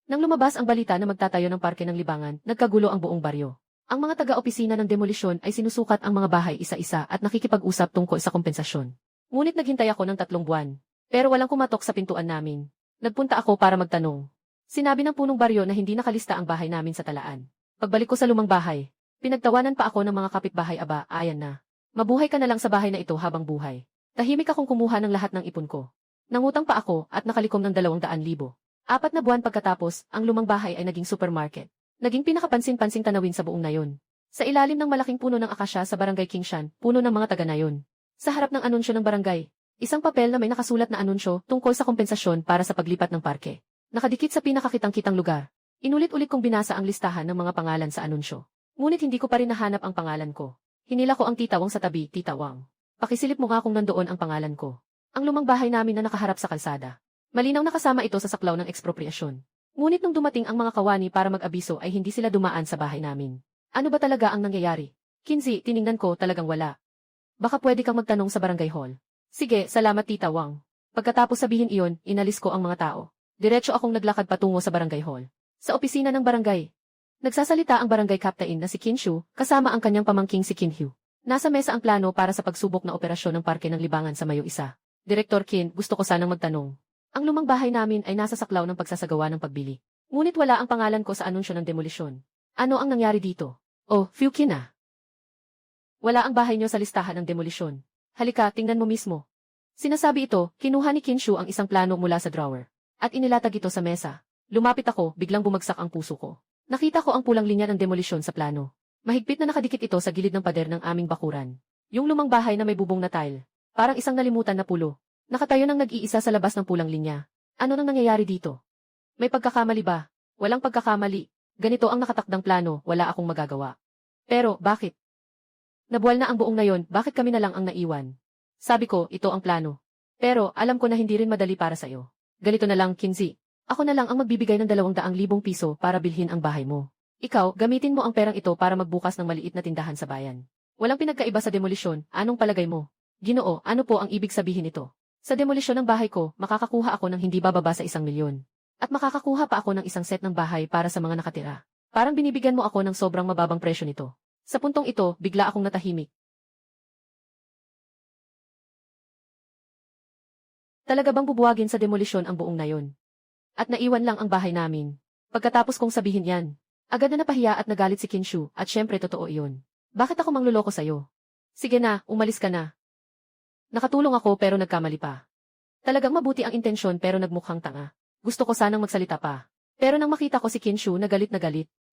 Nang lumabas ang balita na magtatayo ng parke ng libangan, nagkagulo ang buong baryo. Ang mga taga-opisina ng demolisyon ay sinusukat ang mga bahay isa-isa at nakikipag-usap tungkol sa kompensasyon. Ngunit naghintay ako ng 3 buwan. Pero walang kumatok sa pintuan namin. Nagpunta ako para magtanong. Sinabi ng punong baryo na hindi nakalista ang bahay namin sa talaan. Pagbalik ko sa lumang bahay, pinagtawanan pa ako ng mga kapitbahay. Aba, ayan na. Mabuhay ka na lang sa bahay na ito habang buhay. Tahimik akong kumuha ng lahat ng ipon ko. Nangutang pa ako at nakalikom ng 200,000. 4 na buwan pagkatapos, ang lumang bahay ay naging supermarket. Naging pinakapansin-pansing tanawin sa buong nayon. Sa ilalim ng malaking puno ng akasya sa barangay Kingshan, puno ng mga taga-nayon. Sa harap ng anunsyo ng barangay, isang papel na may nakasulat na anunsyo tungkol sa kompensasyon para sa paglipat ng parke. Nakadikit sa pinakakitang-kitang lugar. Inulit-ulit kong binasa ang listahan ng mga pangalan sa anunsyo. Ngunit hindi ko pa rin nahanap ang pangalan ko. Hinila ko ang Tita Wang sa tabi. Tita Wang, pakisilip mo nga kung nandoon ang pangalan ko. Ang lumang bahay namin na nakaharap sa kalsada. Malinaw na kasama ito sa saklaw ng ekspropriasyon. Ngunit nung dumating ang mga kawani para mag-abiso ay hindi sila dumaan sa bahay namin. Ano ba talaga ang nangyayari? Kinzi, tiningnan ko, talagang wala. Baka pwede kang magtanong sa barangay hall. Sige, salamat Tita Wang. Pagkatapos sabihin iyon, inalis ko ang mga tao. Diretso akong naglakad patungo sa barangay hall. Sa opisina ng barangay. Nagsasalita ang barangay captain na si Kinshu, kasama ang kanyang pamangking si Kinhyu. Nasa mesa ang plano para sa pagsubok na operasyon ng parke ng libangan sa Mayo 1. Direktor Kin, gusto ko sanang magtanong. Ang lumang bahay namin ay nasa saklaw ng pagsasagawa ng pagbili. Ngunit wala ang pangalan ko sa anunsyo ng demolisyon. Ano ang nangyari dito? Oh, Fukin na. Wala ang bahay niyo sa listahan ng demolisyon. Halika, tingnan mo mismo. Sinasabi ito, kinuha ni Kinshu ang isang plano mula sa drawer. At inilatag ito sa mesa. Lumapit ako, biglang bumagsak ang puso ko. Nakita ko ang pulang linya ng demolisyon sa plano. Mahigpit na nakadikit ito sa gilid ng pader ng aming bakuran. Yung lumang bahay na may bubong na tile. Parang isang nalimutan na pulo. Nakatayo ng nag-iisa sa labas ng pulang linya. Ano nang nangyayari dito? May pagkakamali ba? Walang pagkakamali. Ganito ang nakatakdang plano, wala akong magagawa. Pero, bakit? Nabuwal na ang buong nayon, bakit kami na lang ang naiwan? Sabi ko, ito ang plano. Pero, alam ko na hindi rin madali para sa'yo. Ganito na lang, Kinzi. Ako na lang ang magbibigay ng 200,000 piso para bilhin ang bahay mo. Ikaw, gamitin mo ang perang ito para magbukas ng maliit na tindahan sa bayan. Walang pinagkaiba sa demolisyon, anong palagay mo? Ginoo, ano po ang ibig sabihin nito? Sa demolisyon ng bahay ko, makakakuha ako ng hindi bababa sa 1,000,000. At makakakuha pa ako ng isang set ng bahay para sa mga nakatira. Parang binibigyan mo ako ng sobrang mababang presyo nito. Sa puntong ito, bigla akong natahimik. Talaga bang bubuwagin sa demolisyon ang buong nayon? At naiwan lang ang bahay namin. Pagkatapos kong sabihin yan, agad na napahiya at nagalit si Kinshu at syempre totoo iyon. Bakit ako mangluloko sa'yo? Sige na, umalis ka na. Nakatulong ako pero nagkamali pa. Talagang mabuti ang intensyon pero nagmukhang tanga. Gusto ko sanang magsalita pa. Pero nang makita ko si Kinshu na galit,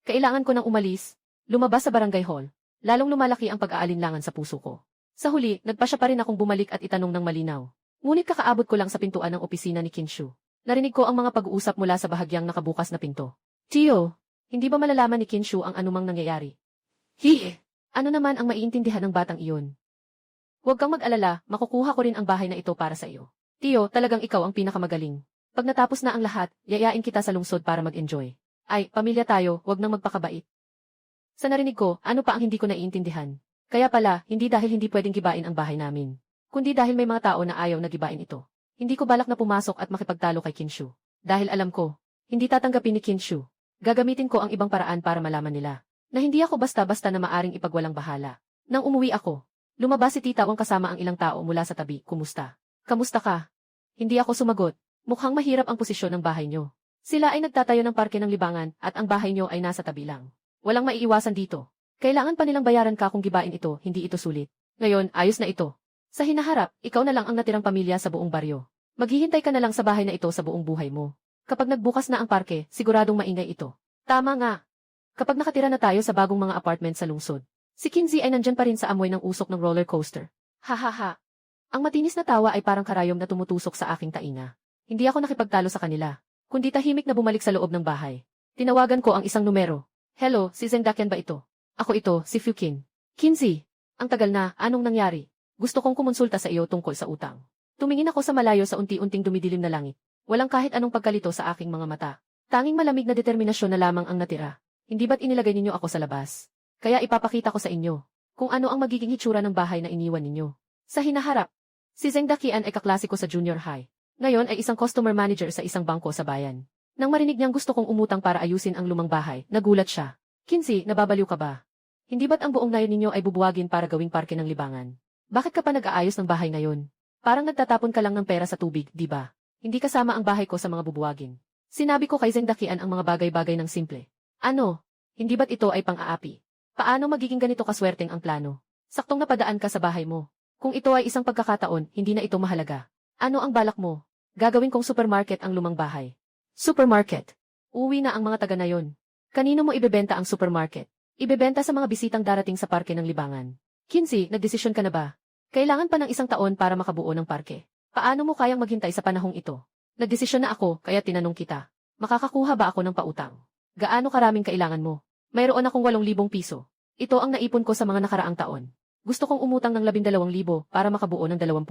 kailangan ko nang umalis, lumabas sa barangay hall. Lalong lumalaki ang pag-aalinlangan sa puso ko. Sa huli, nagpasya pa rin akong bumalik at itanong ng malinaw. Ngunit kakaabot ko lang sa pintuan ng opisina ni Kinshu. Narinig ko ang mga pag-uusap mula sa bahagyang nakabukas na pinto. Tio, hindi ba malalaman ni Kinshu ang anumang nangyayari? Ano naman ang maiintindihan ng batang iyon? Huwag kang mag-alala, makukuha ko rin ang bahay na ito para sa iyo. Tio, talagang ikaw ang pinakamagaling. Pag natapos na ang lahat, yayain kita sa lungsod para mag-enjoy. Ay, pamilya tayo, huwag nang magpakabait. Sa narinig ko, ano pa ang hindi ko naiintindihan? Kaya pala, hindi dahil hindi pwedeng gibain ang bahay namin. Kundi dahil may mga tao na ayaw na gibain ito. Hindi ko balak na pumasok at makipagtalo kay Kinshu. Dahil alam ko, hindi tatanggapin ni Kinshu. Gagamitin ko ang ibang paraan para malaman nila na hindi ako basta-basta na maaring ipagwalang bahala. Nang umuwi ako, lumabas si Tita Wang kasama ang ilang tao mula sa tabi. Kumusta? Kamusta ka? Hindi ako sumagot. Mukhang mahirap ang posisyon ng bahay nyo. Sila ay nagtatayo ng parke ng libangan at ang bahay nyo ay nasa tabi lang. Walang maiiwasan dito. Kailangan pa nilang bayaran ka kung gibain ito, hindi ito sulit. Ngayon, ayos na ito. Sa hinaharap, ikaw na lang ang natirang pamilya sa buong baryo. Maghihintay ka na lang sa bahay na ito sa buong buhay mo. Kapag nagbukas na ang parke, siguradong maingay ito. Tama nga. Kapag nakatira na tayo sa bagong mga apartment sa lungsod, si Kinzi ay nandyan pa rin sa amoy ng usok ng roller coaster. Hahaha. Ang matinis na tawa ay parang karayom na tumutusok sa aking tainga. Hindi ako nakipagtalo sa kanila, kundi tahimik na bumalik sa loob ng bahay. Tinawagan ko ang isang numero. Hello, si Zengdakian ba ito? Ako ito, si Fukin. Kinzi, ang tagal na, anong nangyari? Gusto kong kumonsulta sa iyo tungkol sa utang. Tumingin ako sa malayo sa unti-unting dumidilim na langit. Walang kahit anong pagkalito sa aking mga mata. Tanging malamig na determinasyon na lamang ang natira. Hindi ba't inilagay ninyo ako sa labas? Kaya ipapakita ko sa inyo kung ano ang magiging hitsura ng bahay na iniwan ninyo. Sa hinaharap, si Zengdakian ay kaklase ko sa junior high. Ngayon ay isang customer manager sa isang bangko sa bayan. Nang marinig niyang gusto kong umutang para ayusin ang lumang bahay, nagulat siya. Kinsey, nababaliw ka ba? Hindi ba't ang buong nayon ninyo ay bubuwagin para gawing parke ng libangan? Bakit ka pa nag-aayos ng bahay ngayon? Parang nagtatapon ka lang ng pera sa tubig, di ba? Hindi kasama ang bahay ko sa mga bubuwagin. Sinabi ko kay Zeng Dakian ang mga bagay-bagay ng simple. Ano? Hindi ba't ito ay pang-aapi? Paano magiging ganito kaswerteng ang plano? Saktong napadaan ka sa bahay mo. Kung ito ay isang pagkakataon, hindi na ito mahalaga. Ano ang balak mo? Gagawin kong supermarket ang lumang bahay. Supermarket? Uwi na ang mga taga na yon. Kanino mo ibebenta ang supermarket? Ibebenta sa mga bisitang darating sa parke ng libangan. Kinsey, nagdesisyon ka na ba? Kailangan pa ng 1 taon para makabuo ng parke. Paano mo kayang maghintay sa panahong ito? Nagdesisyon na ako, kaya tinanong kita. Makakakuha ba ako ng pautang? Gaano karaming kailangan mo? Mayroon akong 8,000 piso. Ito ang naipon ko sa mga nakaraang taon. Gusto kong umutang ng 12,000 para makabuo ng 20,000.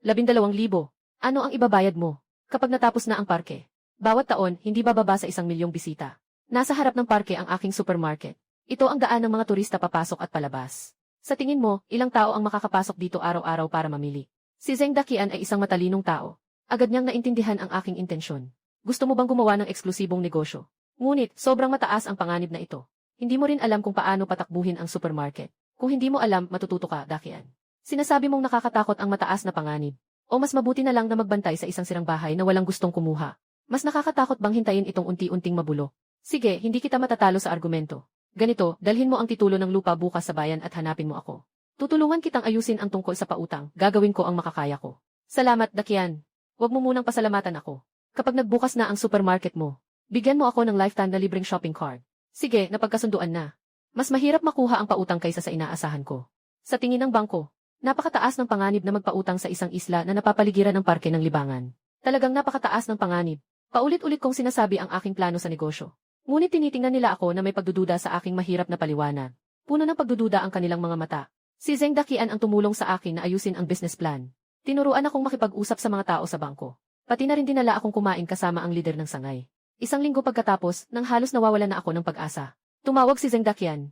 12,000? Ano ang ibabayad mo? Kapag natapos na ang parke. Bawat taon, hindi bababa sa 1,000,000 bisita. Nasa harap ng parke ang aking supermarket. Ito ang daan ng mga turista papasok at palabas. Sa tingin mo, ilang tao ang makakapasok dito araw-araw para mamili? Si Zeng Dakian ay isang matalinong tao. Agad niyang naintindihan ang aking intensyon. Gusto mo bang gumawa ng eksklusibong negosyo? Ngunit, sobrang mataas ang panganib na ito. Hindi mo rin alam kung paano patakbuhin ang supermarket. Kung hindi mo alam, matututo ka, Dakian. Sinasabi mong nakakatakot ang mataas na panganib. O mas mabuti na lang na magbantay sa isang sirang bahay na walang gustong kumuha. Mas nakakatakot bang hintayin itong unti-unting mabulo? Sige, hindi kita matatalo sa argumento. Ganito, dalhin mo ang titulo ng lupa bukas sa bayan at hanapin mo ako. Tutulungan kitang ayusin ang tungkol sa pautang, gagawin ko ang makakaya ko. Salamat, Dakian. Huwag mo munang pasalamatan ako. Kapag nagbukas na ang supermarket mo, bigyan mo ako ng lifetime na libreng shopping cart. Sige, napagkasunduan na. Mas mahirap makuha ang pautang kaysa sa inaasahan ko. Sa tingin ng bangko, napakataas ng panganib na magpautang sa isang isla na napapaligiran ng parke ng libangan. Talagang napakataas ng panganib. Paulit-ulit kong sinasabi ang aking plano sa negosyo. Ngunit tinitingnan nila ako na may pagdududa sa aking mahirap na paliwanag. Puno ng pagdududa ang kanilang mga mata. Si Zeng Dakian ang tumulong sa akin na ayusin ang business plan. Tinuruan akong makipag-usap sa mga tao sa bangko. Pati na rin dinala akong kumain kasama ang lider ng sangay. 1 linggo pagkatapos, nang halos nawawalan na ako ng pag-asa. Tumawag si Zeng Dakian.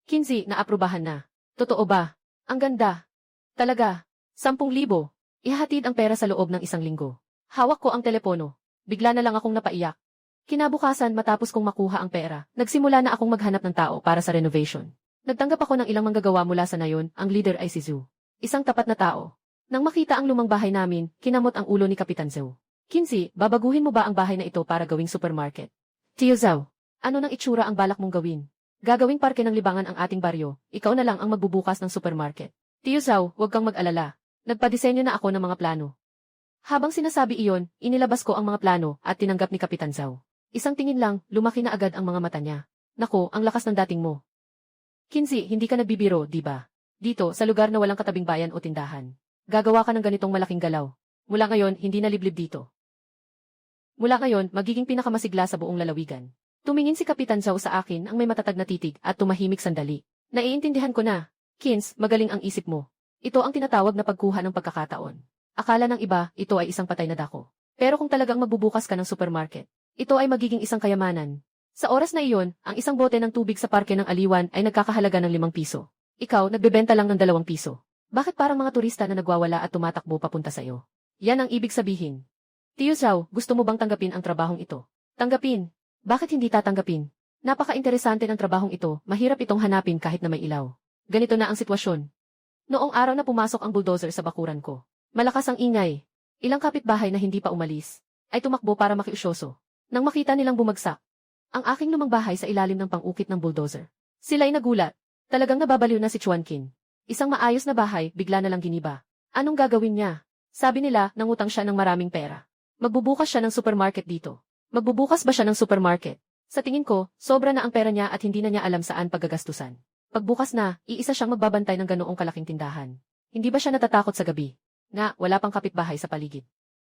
Kinsey, naaprubahan na. Totoo ba? Ang ganda. Talaga. 10,000. Ihahatid ang pera sa loob ng 1 linggo. Hawak ko ang telepono. Bigla na lang akong napaiyak. Kinabukasan matapos kong makuha ang pera, nagsimula na akong maghanap ng tao para sa renovation. Nagtanggap ako ng ilang manggagawa mula sa nayon, ang leader ay si Zhu. Isang tapat na tao. Nang makita ang lumang bahay namin, kinamot ang ulo ni Kapitan Zhou. Kinsey, babaguhin mo ba ang bahay na ito para gawing supermarket? Tio Zhou, ano nang itsura ang balak mong gawin? Gagawing parke ng libangan ang ating baryo, ikaw na lang ang magbubukas ng supermarket. Tio Zhou, huwag kang mag-alala. Nagpadisenyo na ako ng mga plano. Habang sinasabi iyon, inilabas ko ang mga plano at tinanggap ni Kapitan Zhou. Isang tingin lang, lumaki na agad ang mga mata niya. Nako, ang lakas ng dating mo. Kinsey, hindi ka nagbibiro, di ba? Dito, sa lugar na walang katabing bayan o tindahan. Gagawa ka ng ganitong malaking galaw. Mula ngayon, hindi na liblib dito. Mula ngayon, magiging pinakamasigla sa buong lalawigan. Tumingin si Kapitan Zhou sa akin ang may matatag na titig at tumahimik sandali. Naiintindihan ko na. Kins, magaling ang isip mo. Ito ang tinatawag na pagkuha ng pagkakataon. Akala ng iba, ito ay isang patay na dako. Pero kung talagang magbubukas ka ng supermarket, ito ay magiging isang kayamanan. Sa oras na iyon, ang isang bote ng tubig sa parke ng Aliwan ay nagkakahalaga ng 5 piso. Ikaw, nagbebenta lang ng 2 piso. Bakit parang mga turista na nagwawala at tumatakbo papunta sa iyo? Yan ang ibig sabihin. Tio Zhou, gusto mo bang tanggapin ang trabahong ito? Tanggapin. Bakit hindi tatanggapin? Napaka-interesante ng trabahong ito, mahirap itong hanapin kahit na may ilaw. Ganito na ang sitwasyon. Noong araw na pumasok ang bulldozer sa bakuran ko, malakas ang ingay. Ilang kapitbahay na hindi pa umalis, ay tumakbo para makiusyoso. Nang makita nilang bumagsak ang aking lumang bahay sa ilalim ng pang-ukit ng bulldozer, sila'y nagulat. Talagang nababaliw na si Chuanqin. Isang maayos na bahay, bigla na lang giniba. Anong gagawin niya? Sabi nila, nangutang siya ng maraming pera. Magbubukas siya ng supermarket dito. Magbubukas ba siya ng supermarket? Sa tingin ko, sobra na ang pera niya at hindi na niya alam saan paggagastusan. Pagbukas na, iisa siyang magbabantay ng ganoong kalaking tindahan. Hindi ba siya natatakot sa gabi? Na, wala pang kapitbahay sa paligid.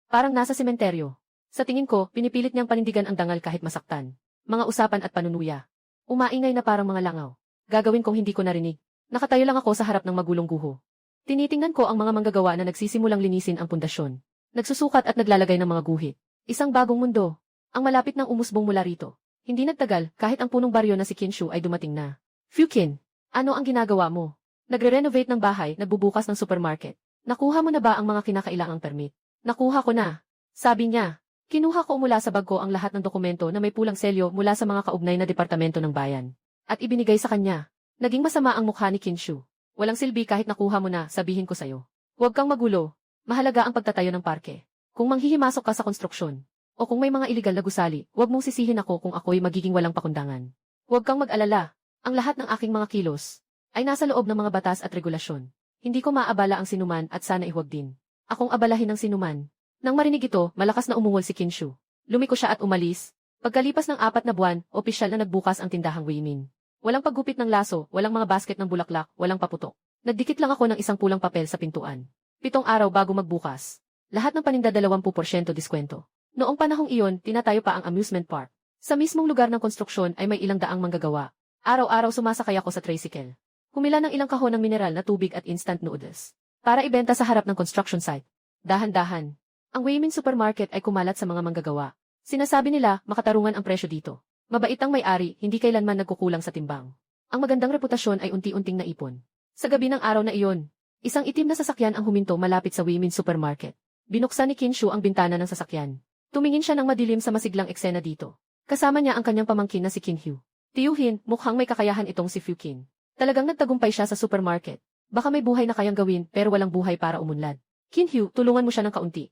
Parang nasa sementeryo. Sa tingin ko, pinipilit niyang panindigan ang dangal kahit masaktan. Mga usapan at panunuya. Umaingay na parang mga langaw. Gagawin kong hindi ko narinig. Nakatayo lang ako sa harap ng magulong guho. Tinitingnan ko ang mga manggagawa na nagsisimulang linisin ang pundasyon. Nagsusukat at naglalagay ng mga guhit. Isang bagong mundo. Ang malapit ng umusbong mula rito. Hindi nagtagal, kahit ang punong baryo na si Kinshu ay dumating na. Fukin, ano ang ginagawa mo? Nagre-renovate ng bahay, nagbubukas ng supermarket. Nakuha mo na ba ang mga kinakailangang permit? Nakuha ko na. Sabi niya. Kinuha ko mula sa bag ko ang lahat ng dokumento na may pulang selyo mula sa mga kaugnay na departamento ng bayan. At ibinigay sa kanya. Naging masama ang mukha ni Kinshu. Walang silbi kahit nakuha mo na, sabihin ko sa'yo. Huwag kang magulo. Mahalaga ang pagtatayo ng parke. Kung manghihimasok ka sa konstruksyon, o kung may mga iligal na gusali, huwag mong sisihin ako kung ako'y magiging walang pakundangan. Huwag kang mag-alala. Ang lahat ng aking mga kilos ay nasa loob ng mga batas at regulasyon. Hindi ko maabala ang sinuman at sana ihuwag din akong abalahin ng sinuman. Nang marinig ito, malakas na umungol si Kinshu. Lumiko siya at umalis. Pagkalipas ng 4 na buwan, opisyal na nagbukas ang tindahang Weimin. Walang paggupit ng laso, walang mga basket ng bulaklak, walang paputok. Nagdikit lang ako ng isang pulang papel sa pintuan. 7 araw bago magbukas. Lahat ng paninda 20% diskwento. Noong panahong iyon, tinatayo pa ang amusement park. Sa mismong lugar ng konstruksyon ay may ilang daang manggagawa. Araw-araw sumasakay ako sa tricycle. Humila ng ilang kahon ng mineral na tubig at instant noodles para ibenta sa harap ng construction site. Dahan-dahan. Ang Weimin Supermarket ay kumalat sa mga manggagawa. Sinasabi nila, makatarungan ang presyo dito. Mabait ang may-ari, hindi kailanman nagkukulang sa timbang. Ang magandang reputasyon ay unti-unting naipon. Sa gabi ng araw na iyon, isang itim na sasakyan ang huminto malapit sa Weimin Supermarket. Binuksan ni Kinshu ang bintana ng sasakyan. Tumingin siya ng madilim sa masiglang eksena dito. Kasama niya ang kanyang pamangkin na si Kinhyu. Tiyuhin, mukhang may kakayahan itong si Fukin. Talagang nagtagumpay siya sa supermarket. Baka may buhay na kayang gawin pero walang buhay para umunlad. Kinhyu, tulungan mo siya ng kaunti.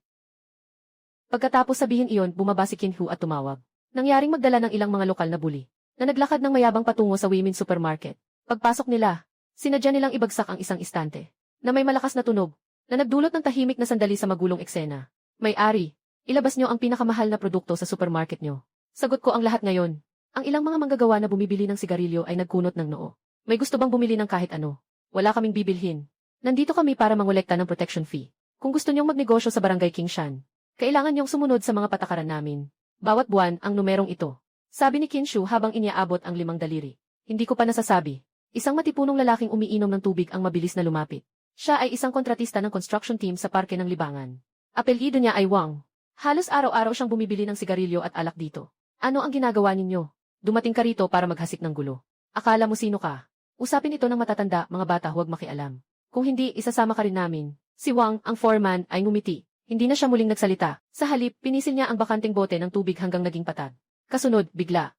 Pagkatapos sabihin iyon, bumaba si Kinhyu at tumawag. Nangyaring magdala ng ilang mga lokal na bully na naglakad ng mayabang patungo sa Weimin Supermarket. Pagpasok nila, sinadya nilang ibagsak ang isang istante na may malakas na tunog na nagdulot ng tahimik na sandali sa magulong eksena. May-ari, ilabas niyo ang pinakamahal na produkto sa supermarket niyo. Sagot ko ang lahat ngayon. Ang ilang mga manggagawa na bumibili ng sigarilyo ay nagkunot ng noo. May gusto bang bumili ng kahit ano? Wala kaming bibilhin. Nandito kami para mangolekta ng protection fee. Kung gusto niyong magnegosyo sa Barangay Kingshan, kailangan niyong sumunod sa mga patakaran namin. Bawat buwan ang numerong ito. Sabi ni Kinshu habang iniaabot ang 5 daliri. Hindi ko pa nasasabi. Isang matipunong lalaking umiinom ng tubig ang mabilis na lumapit. Siya ay isang kontratista ng construction team sa Parke ng Libangan. Apelyido niya ay Wang. Halos araw-araw siyang bumibili ng sigarilyo at alak dito. Ano ang ginagawa ninyo? Dumating ka rito para maghasik ng gulo. Akala mo sino ka? Usapin ito ng matatanda, mga bata, huwag makialam. Kung hindi, isasama ka rin namin. Si Wang, ang foreman, ay ngumiti. Hindi na siya muling nagsalita. Sa halip, pinisil niya ang bakanting bote ng tubig hanggang naging patag. Kasunod, bigla.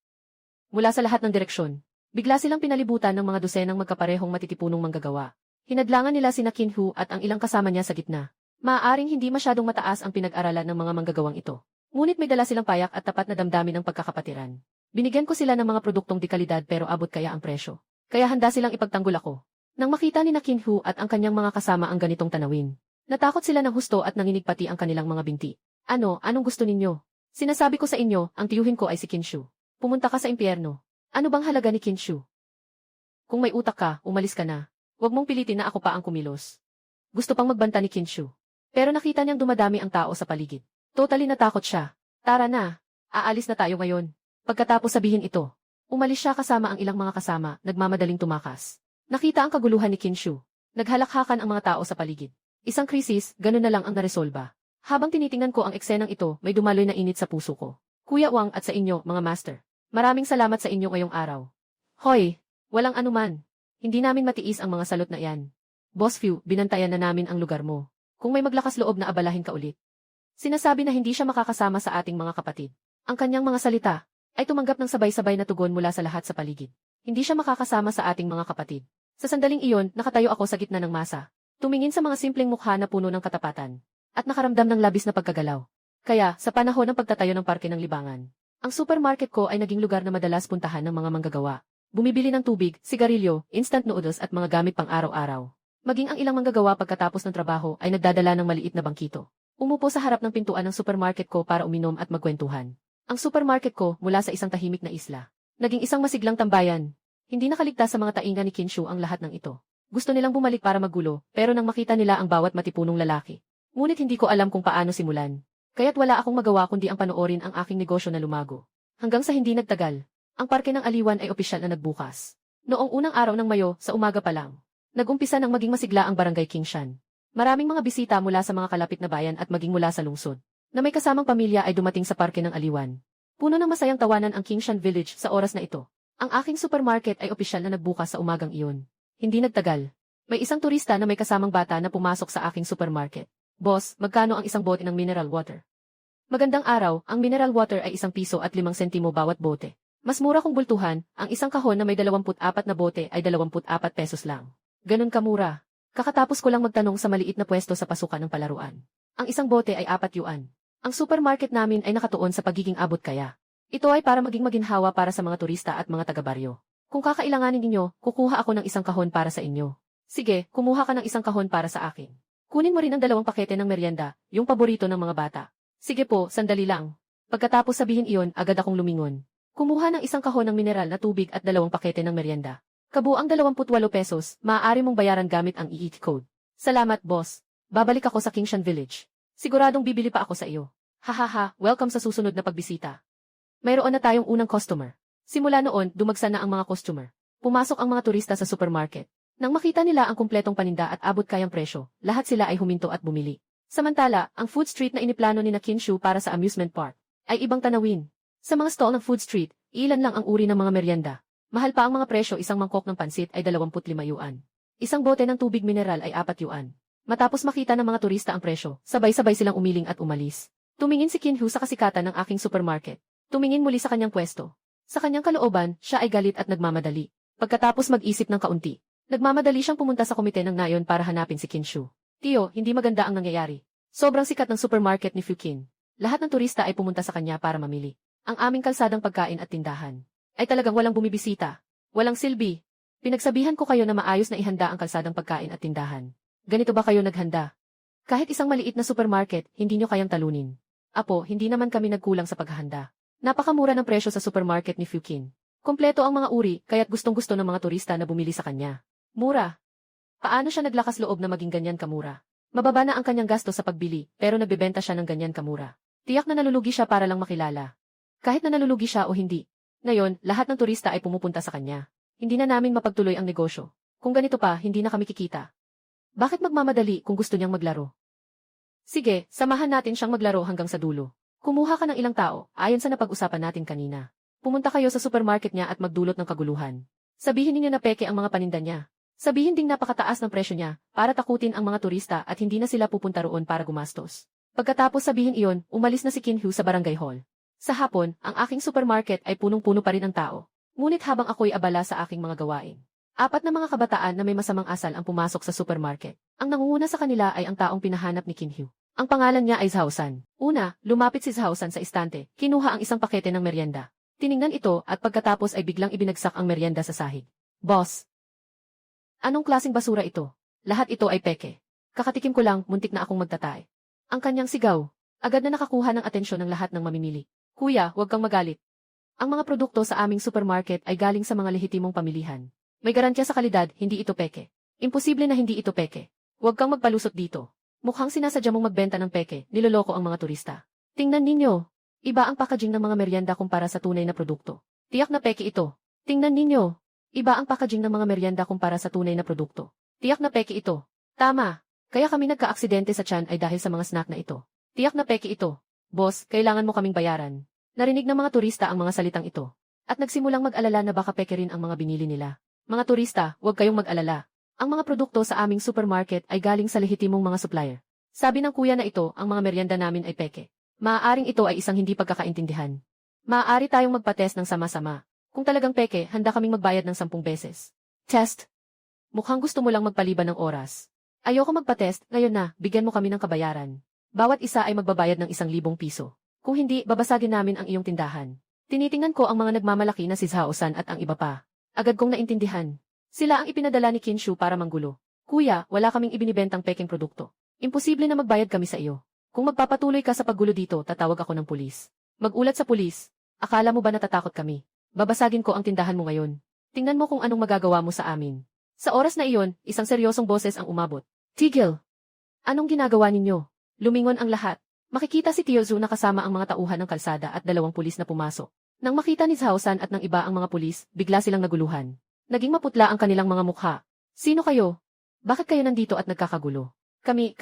Mula sa lahat ng direksyon, bigla silang pinalibutan ng mga dosenang magkaparehong matitipunong manggagawa. Hinadlangan nila sina Kinhyu at ang ilang kasama niya sa gitna. Maaaring hindi masyadong mataas ang pinag-aralan ng mga manggagawang ito. Ngunit may dala silang payak at tapat na damdamin ng pagkakapatiran. Binigyan ko sila ng mga produktong di kalidad pero abot kaya ang presyo. Kaya handa silang ipagtanggol ako. Nang makita ni Kinhyu at ang kanyang mga kasama ang ganitong tanawin, natakot sila ng husto at nanginig pati ang kanilang mga binti. Anong gusto ninyo? Sinasabi ko sa inyo, ang tiyuhin ko ay si Kinshu. Pumunta ka sa impyerno. Ano bang halaga ni Kinshu? Kung may utak ka, umalis ka na. Huwag mong pilitin na ako pa ang kumilos. Gusto pang magbanta ni Kinshu. Pero nakita niyang dumadami ang tao sa paligid. Totally natakot siya. Tara na. Aalis na tayo ngayon. Pagkatapos sabihin ito, umalis siya kasama ang ilang mga kasama, nagmamadaling tumakas. Nakita ang kaguluhan ni Kinshu. Naghalakhakan ang mga tao sa paligid. Isang krisis, ganun na lang ang naresolba. Habang tinitingnan ko ang eksenang ito, may dumaloy na init sa puso ko. Kuya Wang at sa inyo, mga master. Maraming salamat sa inyo ngayong araw. Hoy, walang anuman. Hindi namin matiis ang mga salot na iyan. Boss Fu, binantayan na namin ang lugar mo. Kung may maglakas loob na abalahin ka ulit. Sinasabi na hindi siya makakasama sa ating mga kapatid. Ang kanyang mga salita ay tumanggap ng sabay-sabay na tugon mula sa lahat sa paligid. Hindi siya makakasama sa ating mga kapatid. Sa sandaling iyon, nakatayo ako sa gitna ng masa. Tumingin sa mga simpleng mukha na puno ng katapatan. At nakaramdam ng labis na pagkagalaw. Kaya, sa panahon ng pagtatayo ng Parke ng Libangan, ang supermarket ko ay naging lugar na madalas puntahan ng mga manggagawa. Bumibili ng tubig, sigarilyo, instant noodles at mga gamit pang araw-araw. Maging ang ilang manggagawa pagkatapos ng trabaho ay nagdadala ng maliit na bangkito. Umupo sa harap ng pintuan ng supermarket ko para uminom at magkwentuhan. Ang supermarket ko mula sa isang tahimik na isla. Naging isang masiglang tambayan. Hindi nakaligtas sa mga tainga ni Kinshu ang lahat ng ito. Gusto nilang bumalik para magulo, pero nang makita nila ang bawat matipunong lalaki. Ngunit hindi ko alam kung paano simulan. Kaya't wala akong magawa kundi ang panoorin ang aking negosyo na lumago. Hanggang sa hindi nagtagal, ang Parke ng Aliwan ay opisyal na nagbukas. Noong unang araw ng Mayo, sa umaga pa lang, nag-umpisa ng maging masigla ang Barangay Kingshan. Maraming mga bisita mula sa mga kalapit na bayan at maging mula sa lungsod, na may kasamang pamilya ay dumating sa Parke ng Aliwan. Puno ng masayang tawanan ang Kingshan Village sa oras na ito. Ang aking supermarket ay opisyal na nagbukas sa umagang iyon. Hindi nagtagal. May isang turista na may kasamang bata na pumasok sa aking supermarket. Boss, magkano ang isang bote ng mineral water? Magandang araw, ang mineral water ay 1 piso at 5 sentimo bawat bote. Mas mura kung bultuhan, ang isang kahon na may 24 na bote ay 24 pesos lang. Ganun kamura. Kakatapos ko lang magtanong sa maliit na pwesto sa pasukan ng palaruan. Ang isang bote ay 4 yuan. Ang supermarket namin ay nakatuon sa pagiging abot kaya. Ito ay para maging maginhawa para sa mga turista at mga taga-baryo. Kung kakailanganin ninyo, kukuha ako ng isang kahon para sa inyo. Sige, kumuha ka ng isang kahon para sa akin. Kunin mo rin ang 2 pakete ng merienda, yung paborito ng mga bata. Sige po, sandali lang. Pagkatapos sabihin iyon, agad akong lumingon. Kumuha ng isang kahon ng mineral na tubig at 2 pakete ng merienda. Kabuang 28 pesos, maaari mong bayaran gamit ang EET code. Salamat, boss. Babalik ako sa Kingshan Village. Siguradong bibili pa ako sa iyo. Hahaha, welcome sa susunod na pagbisita. Mayroon na tayong unang customer. Simula noon, dumagsa na ang mga customer. Pumasok ang mga turista sa supermarket. Nang makita nila ang kumpletong paninda at abot kayang presyo, lahat sila ay huminto at bumili. Samantala, ang food street na iniplano ni Kinshu para sa amusement park ay ibang tanawin. Sa mga stall ng food street, ilan lang ang uri ng mga merienda. Mahal pa ang mga presyo, isang mangkok ng pansit ay 25 yuan. Isang bote ng tubig mineral ay 4 yuan. Matapos makita ng mga turista ang presyo, sabay-sabay silang umiling at umalis. Tumingin si Kinhu sa kasikatan ng aking supermarket. Tumingin muli sa kanyang pwesto. Sa kanyang kalooban, siya ay galit at nagmamadali. Pagkatapos mag-isip ng kaunti, nagmamadali siyang pumunta sa komite ng nayon para hanapin si Kinshu. Tiyo, hindi maganda ang nangyayari. Sobrang sikat ng supermarket ni Fukin. Lahat ng turista ay pumunta sa kanya para mamili. Ang aming kalsadang pagkain at tindahan ay talagang walang bumibisita. Walang silbi. Pinagsabihan ko kayo na maayos na ihanda ang kalsadang pagkain at tindahan. Ganito ba kayo naghanda? Kahit isang maliit na supermarket, hindi nyo kayang talunin. Apo, hindi naman kami nagkulang sa paghahanda. Napakamura ng presyo sa supermarket ni Fukin. Kompleto ang mga uri, kaya't gustong-gusto ng mga turista na bumili sa kanya. Mura. Paano siya naglakas loob na maging ganyan kamura? Mababa na ang kanyang gasto sa pagbili, pero nagbebenta siya ng ganyan kamura. Tiyak na nalulugi siya para lang makilala. Kahit na nalulugi siya o hindi. Ngayon, lahat ng turista ay pumupunta sa kanya. Hindi na namin mapagtuloy ang negosyo. Kung ganito pa, hindi na kami kikita. Bakit magmamadali kung gusto niyang maglaro? Sige, samahan natin siyang maglaro hanggang sa dulo. Kumuha ka ng ilang tao, ayon sa napag-usapan natin kanina. Pumunta kayo sa supermarket niya at magdulot ng kaguluhan. Sabihin ninyo na peke ang mga paninda niya. Sabihin ding napakataas ng presyo niya, para takutin ang mga turista at hindi na sila pupunta roon para gumastos. Pagkatapos sabihin iyon, umalis na si Kinhu sa barangay hall. Sa hapon, ang aking supermarket ay punong-puno pa rin ang tao. Ngunit habang ako'y abala sa aking mga gawain, 4 na mga kabataan na may masamang asal ang pumasok sa supermarket. Ang nangunguna sa kanila ay ang taong pinahanap ni Kinhu. Ang pangalan niya ay Zhaosan. Una, lumapit si Zhaosan sa istante, kinuha ang isang pakete ng merienda. Tiningnan ito at pagkatapos ay biglang ibinagsak ang merienda sa sahig. Boss! Anong klaseng basura ito? Lahat ito ay peke. Kakatikim ko lang, muntik na akong magtatay. Ang kanyang sigaw, agad na nakakuha ng atensyon ng lahat ng mamimili. Kuya, huwag kang magalit. Ang mga produkto sa aming supermarket ay galing sa mga lehitimong pamilihan. May garantiya sa kalidad, hindi ito peke. Imposible na hindi ito peke. Huwag kang magpalusot dito. Mukhang sinasadya mong magbenta ng peke, niloloko ang mga turista. Tingnan ninyo. Iba ang packaging ng mga merienda kumpara sa tunay na produkto. Tiyak na peke ito. Tingnan ninyo. Iba ang packaging ng mga merienda kumpara sa tunay na produkto. Tiyak na peke ito. Tama. Kaya kami nagka-aksidente sa tiyan ay dahil sa mga snack na ito. Tiyak na peke ito. Boss, kailangan mo kaming bayaran. Narinig ng mga turista ang mga salitang ito. At nagsimulang mag-alala na baka peke rin ang mga binili nila. Mga turista, huwag kayong mag-alala. Ang mga produkto sa aming supermarket ay galing sa lehitimong mga supplier. Sabi ng kuya na ito, ang mga merienda namin ay peke. Maaaring ito ay isang hindi pagkakaintindihan. Maaari tayong magpa-test ng sama-sama. Kung talagang peke, handa kaming magbayad ng 10 beses. Test? Mukhang gusto mo lang magpaliban ng oras. Ayoko magpa-test, ngayon na, bigyan mo kami ng kabayaran. Bawat isa ay magbabayad ng 1,000 piso. Kung hindi, babasagin namin ang iyong tindahan. Tinitingnan ko ang mga nagmamalaki na si Zhaosan at ang iba pa. Agad kong naintindihan. Sila ang ipinadala ni Kinshu para manggulo. Kuya, wala kaming ibinibentang peking produkto. Imposible na magbayad kami sa iyo. Kung magpapatuloy ka sa paggulo dito, tatawag ako ng pulis. Magulat sa pulis. Akala mo ba natatakot kami? Babasagin ko ang tindahan mo ngayon. Tingnan mo kung anong magagawa mo sa amin. Sa oras na iyon, isang seryosong boses ang umabot. Tigil! Anong ginagawa ninyo? Lumingon ang lahat. Makikita si Tiozu na kasama ang mga tauhan ng kalsada at 2 pulis na pumasok. Nang makita ni Zhaosan at ng iba ang mga pulis, bigla silang naguluhan. Naging maputla ang kanilang mga mukha. Sino kayo? Bakit kayo nandito at nagkakagulo? Kami.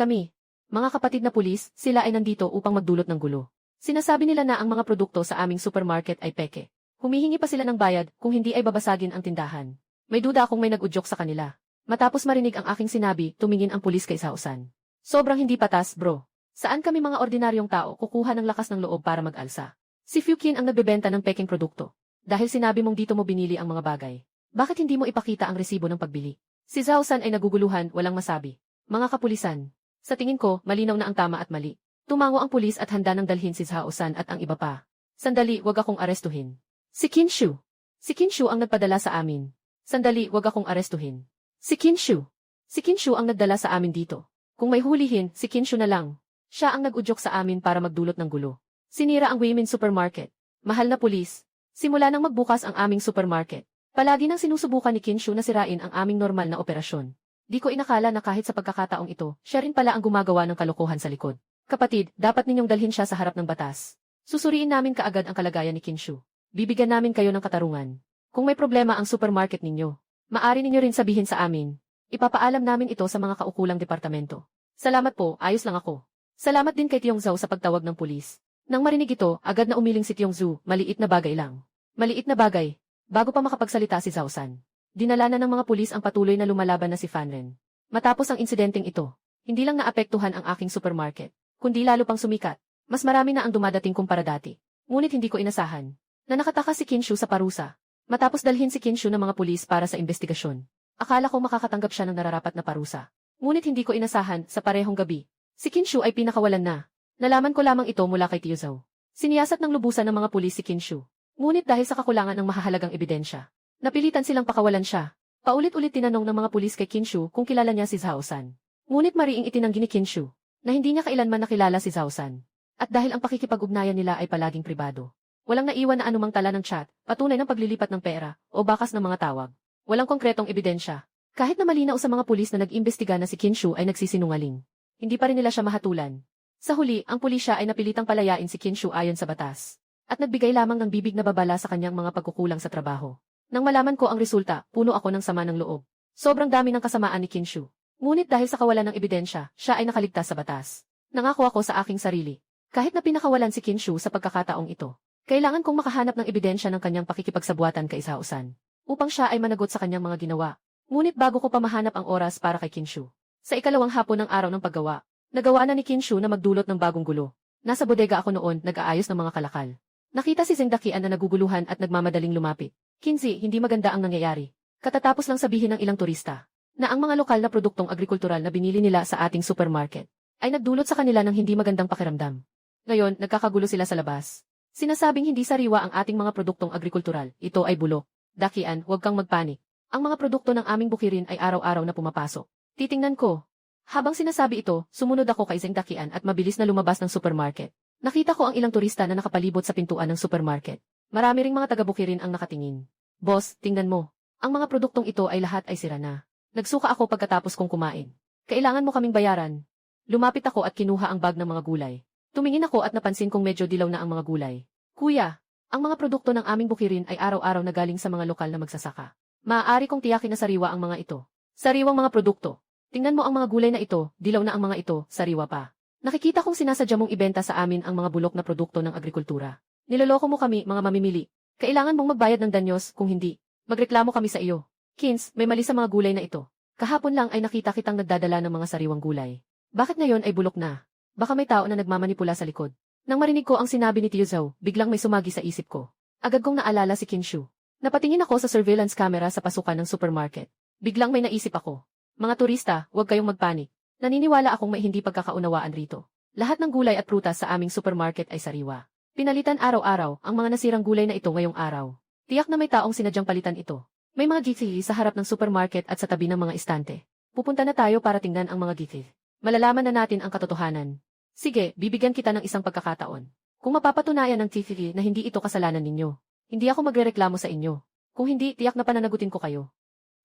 Mga kapatid na pulis, sila ay nandito upang magdulot ng gulo. Sinasabi nila na ang mga produkto sa aming supermarket ay peke. Humihingi pa sila ng bayad, kung hindi ay babasagin ang tindahan. May duda akong may nag-udyok sa kanila. Matapos marinig ang aking sinabi, tumingin ang pulis kay Zhaosan. Sobrang hindi patas, bro. Saan kami mga ordinaryong tao kukuha ng lakas ng loob para mag-alsa? Si Fukin ang nagbebenta ng peking produkto. Dahil sinabi mong dito mo binili ang mga bagay. Bakit hindi mo ipakita ang resibo ng pagbili? Si Zhao San ay naguguluhan, walang masabi. Mga kapulisan. Sa tingin ko, malinaw na ang tama at mali. Tumango ang pulis at handa nang dalhin si Zhao San at ang iba pa. Sandali, wag akong arestuhin. Si Qin Shu. Si Qin Shu ang nagpadala sa amin. Sandali, wag akong arestuhin. Si Qin Shu. Si Qin Shu ang nagdala sa amin dito. Kung may hulihin, si Qin Shu na lang. Siya ang nag-udyok sa amin para magdulot ng gulo. Sinira ang women's supermarket. Mahal na pulis. Simula nang magbukas ang aming supermarket. Palagi nang sinusubukan ni Qin Shu na sirain ang aming normal na operasyon. Di ko inakala na kahit sa pagkakataong ito, siya rin pala ang gumagawa ng kalokohan sa likod. Kapatid, dapat ninyong dalhin siya sa harap ng batas. Susuriin namin kaagad ang kalagayan ni Qin Shu. Bibigyan namin kayo ng katarungan. Kung may problema ang supermarket ninyo, maaari ninyo rin sabihin sa amin. Ipapaalam namin ito sa mga kaukulang departamento. Salamat po, ayos lang ako. Salamat din kay Tiong Zhao sa pagtawag ng pulis. Nang marinig ito, agad na umiling si Tiong Zhu, maliit na bagay lang. Maliit na bagay. Bago pa makapagsalita si Zhao San, dinala na ng mga pulis ang patuloy na lumalaban na si Fanren. Matapos ang insidenteng ito, hindi lang naapektuhan ang aking supermarket, kundi lalo pang sumikat. Mas marami na ang dumadating kumpara dati. Ngunit hindi ko inasahan na nakatakas si Qin Shu sa parusa. Matapos dalhin si Qin Shu ng mga pulis para sa investigasyon, akala ko makakatanggap siya ng nararapat na parusa. Ngunit hindi ko inasahan, sa parehong gabi, si Qin Shu ay pinakawalan na. Nalaman ko lamang ito mula kay Tiyo Zhao. Siniyasat ng lubusan ng mga pulis si Qin Shu. Ngunit dahil sa kakulangan ng mahahalagang ebidensya, napilitan silang pakawalan siya. Paulit-ulit tinanong ng mga pulis kay Qin Shu kung kilala niya si Zhao San. Ngunit mariing itinanggi ni Qin Shu na hindi niya kailanman nakilala si Zhao San. At dahil ang pakikipag-ugnayan nila ay palaging pribado, walang naiwan na anumang tala ng chat, patunay ng paglilipat ng pera, o bakas ng mga tawag. Walang konkretong ebidensya. Kahit na malinaw sa mga pulis na nag-imbestiga na si Qin Shu ay nagsisinungaling, hindi pa rin nila siya mahatulan. Sa huli, ang pulisya ay napilitang palayain si Qin Shu ayon sa batas. At nagbigay lamang ng bibig na babala sa kanyang mga pagkukulang sa trabaho. Nang malaman ko ang resulta, puno ako ng sama ng loob. Sobrang dami ng kasamaan ni Qin Shu. Ngunit dahil sa kawalan ng ebidensya, siya ay nakaligtas sa batas. Nangako ako sa aking sarili. Kahit na pinakawalan si Qin Shu sa pagkakataong ito, kailangan kong makahanap ng ebidensya ng kanyang pakikipagsabuatan kay Zhao San, upang siya ay managot sa kanyang mga ginawa. Ngunit bago ko pa mahanap ang oras para kay Qin Shu, sa ikalawang hapon ng araw ng paggawa, nagawa na ni Qin Shu na magdulot ng bagong gulo. Nasa bodega ako noon, nag-aayos ng mga kalakal. Nakita si Zheng Daqian na naguguluhan at nagmamadaling lumapit. Kinzi, hindi maganda ang nangyayari. Katatapos lang sabihin ng ilang turista na ang mga lokal na produktong agrikultural na binili nila sa ating supermarket ay nagdulot sa kanila ng hindi magandang pakiramdam. Ngayon, nagkakagulo sila sa labas. Sinasabing hindi sariwa ang ating mga produktong agrikultural. Ito ay bulok. Daqian, huwag kang magpanik. Ang mga produkto ng aming bukirin ay araw-araw na pumapasok. Titingnan ko. Habang sinasabi ito, sumunod ako kay Zheng Daqian at mabilis na lumabas ng supermarket. Nakita ko ang ilang turista na nakapalibot sa pintuan ng supermarket. Marami ring mga taga-bukirin ang nakatingin. Boss, tingnan mo. Ang mga produktong ito ay lahat ay sira na. Nagsuka ako pagkatapos kong kumain. Kailangan mo kaming bayaran. Lumapit ako at kinuha ang bag ng mga gulay. Tumingin ako at napansin kong medyo dilaw na ang mga gulay. Kuya, ang mga produkto ng aming bukirin ay araw-araw na galing sa mga lokal na magsasaka. Maaari kong tiyakin na sariwa ang mga ito. Sariwang mga produkto. Tingnan mo ang mga gulay na ito, dilaw na ang mga ito, sariwa pa. Nakikita kong sinasadya mong ibenta sa amin ang mga bulok na produkto ng agrikultura. Niloloko mo kami, mga mamimili. Kailangan mong magbayad ng danyos, kung hindi, magreklamo kami sa iyo. Kins, may mali sa mga gulay na ito. Kahapon lang ay nakita kitang nagdadala ng mga sariwang gulay. Bakit ngayon ay bulok na? Baka may tao na nagmamanipula sa likod. Nang marinig ko ang sinabi ni Tiyo Zhao, biglang may sumagi sa isip ko. Agad kong naalala si Qin Shu. Napatingin ako sa surveillance camera sa pasukan ng supermarket. Biglang may naisip ako. Mga turista, huwag kayong magpanik. Naniniwala akong may hindi pagkakaunawaan rito. Lahat ng gulay at prutas sa aming supermarket ay sariwa. Pinalitan araw-araw ang mga nasirang gulay na ito ngayong araw. Tiyak na may taong sinadyang palitan ito. May mga githili sa harap ng supermarket at sa tabi ng mga istante. Pupunta na tayo para tingnan ang mga githili. Malalaman na natin ang katotohanan. Sige, bibigyan kita ng isang pagkakataon. Kung mapapatunayan ng githili na hindi ito kasalanan ninyo, hindi ako magrereklamo sa inyo. Kung hindi, tiyak na pananagutin ko kayo.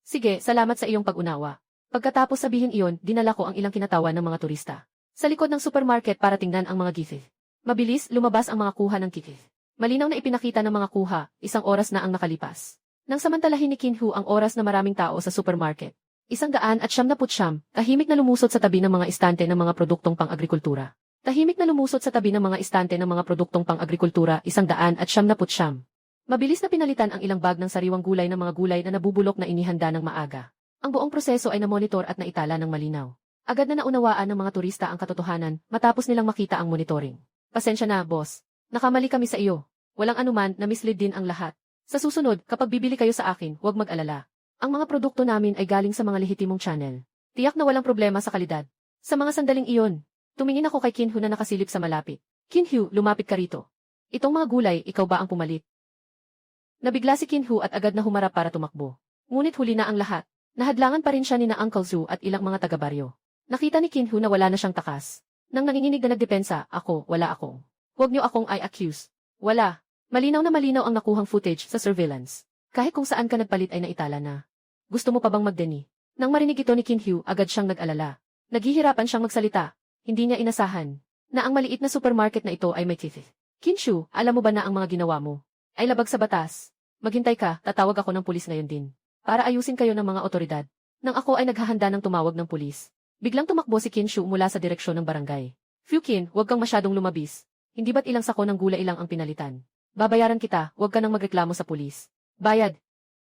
Sige, salamat sa iyong pag-unawa. Pagkatapos sabihin iyon, dinala ko ang ilang kinatawan ng mga turista sa likod ng supermarket para tingnan ang mga githili. Mabilis, lumabas ang mga kuha ng githili. Malinaw na ipinakita ng mga kuha, 1 oras na ang nakalipas. Nang samantalahin ni Qin Hu ang oras na maraming tao sa supermarket. 179, tahimik na lumusot sa tabi ng mga istante ng mga produktong pang-agrikultura. Tahimik na lumusot sa tabi ng mga istante ng mga produktong pang-agrikultura, 179. Mabilis na pinalitan ang ilang bag ng sariwang gulay ng mga gulay na nabubulok na inihanda ng maaga. Ang buong proseso ay na-monitor at naitala ng malinaw. Agad na naunawaan ng mga turista ang katotohanan matapos nilang makita ang monitoring. Pasensya na, boss. Nakamali kami sa iyo. Walang anuman na mislead din ang lahat. Sa susunod, kapag bibili kayo sa akin, huwag mag-alala. Ang mga produkto namin ay galing sa mga lehitimong channel. Tiyak na walang problema sa kalidad. Sa mga sandaling iyon, tumingin ako kay Kinhu na nakasilip sa malapit. Kinhu, lumapit ka rito. Itong mga gulay, ikaw ba ang pumalit? Nabigla si Kinhu at agad na humarap para tumakbo. Ngunit huli na ang lahat. Nahadlangan pa rin siya ni na Uncle Zhu at ilang mga taga-baryo. Nakita ni Kinhu na wala na siyang takas. Nang nanginginig na nagdepensa, wala akong. Huwag niyo akong i-accuse. Wala. Malinaw na malinaw ang nakuhang footage sa surveillance. Kahit kung saan ka nagpalit ay naitala na. Gusto mo pa bang magdeni? Nang marinig ito ni Kinhu, agad siyang nag-alala. Naghihirapan siyang magsalita. Hindi niya inasahan na ang maliit na supermarket na ito ay may teeth. Kinhu, alam mo ba na ang mga ginawa mo ay labag sa batas? Maghintay ka, tatawag ako ng pulis ngayon din. Para ayusin kayo ng mga otoridad. Nang ako ay naghahanda ng tumawag ng pulis, biglang tumakbo si Kinhu mula sa direksyon ng barangay. Fukin, huwag kang masyadong lumabis. Hindi ba't ilang sako ng gulay ilang ang pinalitan? Babayaran kita, huwag ka nang magreklamo sa pulis. Bayad.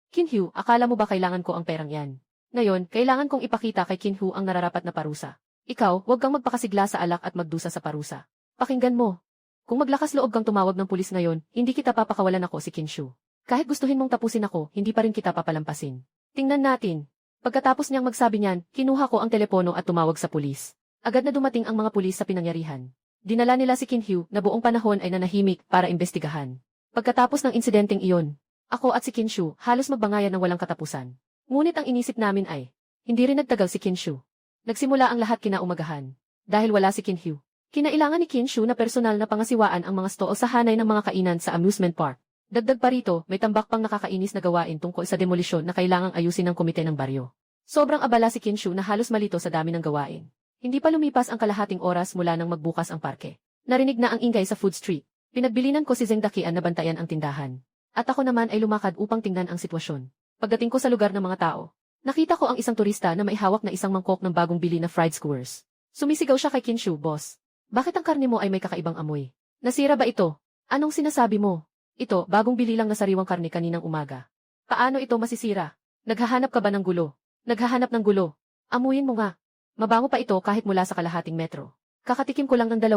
Kinhu, akala mo ba kailangan ko ang perang yan? Ngayon, kailangan kong ipakita kay Kinhu ang nararapat na parusa. Ikaw, huwag kang magpakasigla sa alak at magdusa sa parusa. Pakinggan mo. Kung maglakas loob kang tumawag ng pulis ngayon, hindi kita papakawalan ako si Kinhu. Kahit gustuhin mong tapusin ako, hindi pa rin kita papalampasin. Tingnan natin. Pagkatapos niyang magsabi niyan, kinuha ko ang telepono at tumawag sa pulis. Agad na dumating ang mga pulis sa pinangyarihan. Dinala nila si Kinhu na buong panahon ay nanahimik para imbestigahan. Pagkatapos ng insidenteng iyon, ako at si Kinhu halos magbangayan ng walang katapusan. Ngunit ang inisip namin ay, hindi rin nagtagal si Kinhu. Nagsimula ang lahat kinaumagahan. Dahil wala si Kinhu, kinailangan ni Kinhu na personal na pangasiwaan ang mga stall sa hanay ng mga kainan sa amusement park. Dagdag pa rito, may tambak pang nakakainis na gawain tungkol sa demolisyon na kailangang ayusin ng komite ng baryo. Sobrang abala si Kinhu na halos malito sa dami ng gawain. Hindi pa lumipas ang kalahating oras mula nang magbukas ang parke. Narinig na ang ingay sa food street. Pinagbilinan ko si Zeng Dakian na bantayan ang tindahan. At ako naman ay lumakad upang tingnan ang sitwasyon. Pagdating ko sa lugar ng mga tao, nakita ko ang isang turista na may hawak na isang mangkok ng bagong bili na fried skewers. Sumisigaw siya kay Kinhu, boss. Bakit ang karne mo ay may kakaibang amoy? Nasira ba ito? Anong sinasabi mo? Ito, bagong bili lang na sariwang karne kaninang umaga. Paano ito masisira? Naghahanap ka ba ng gulo? Naghahanap ng gulo. Amuyin mo nga. Mabango pa ito kahit mula sa kalahating metro. Kakatikim ko lang ng 2.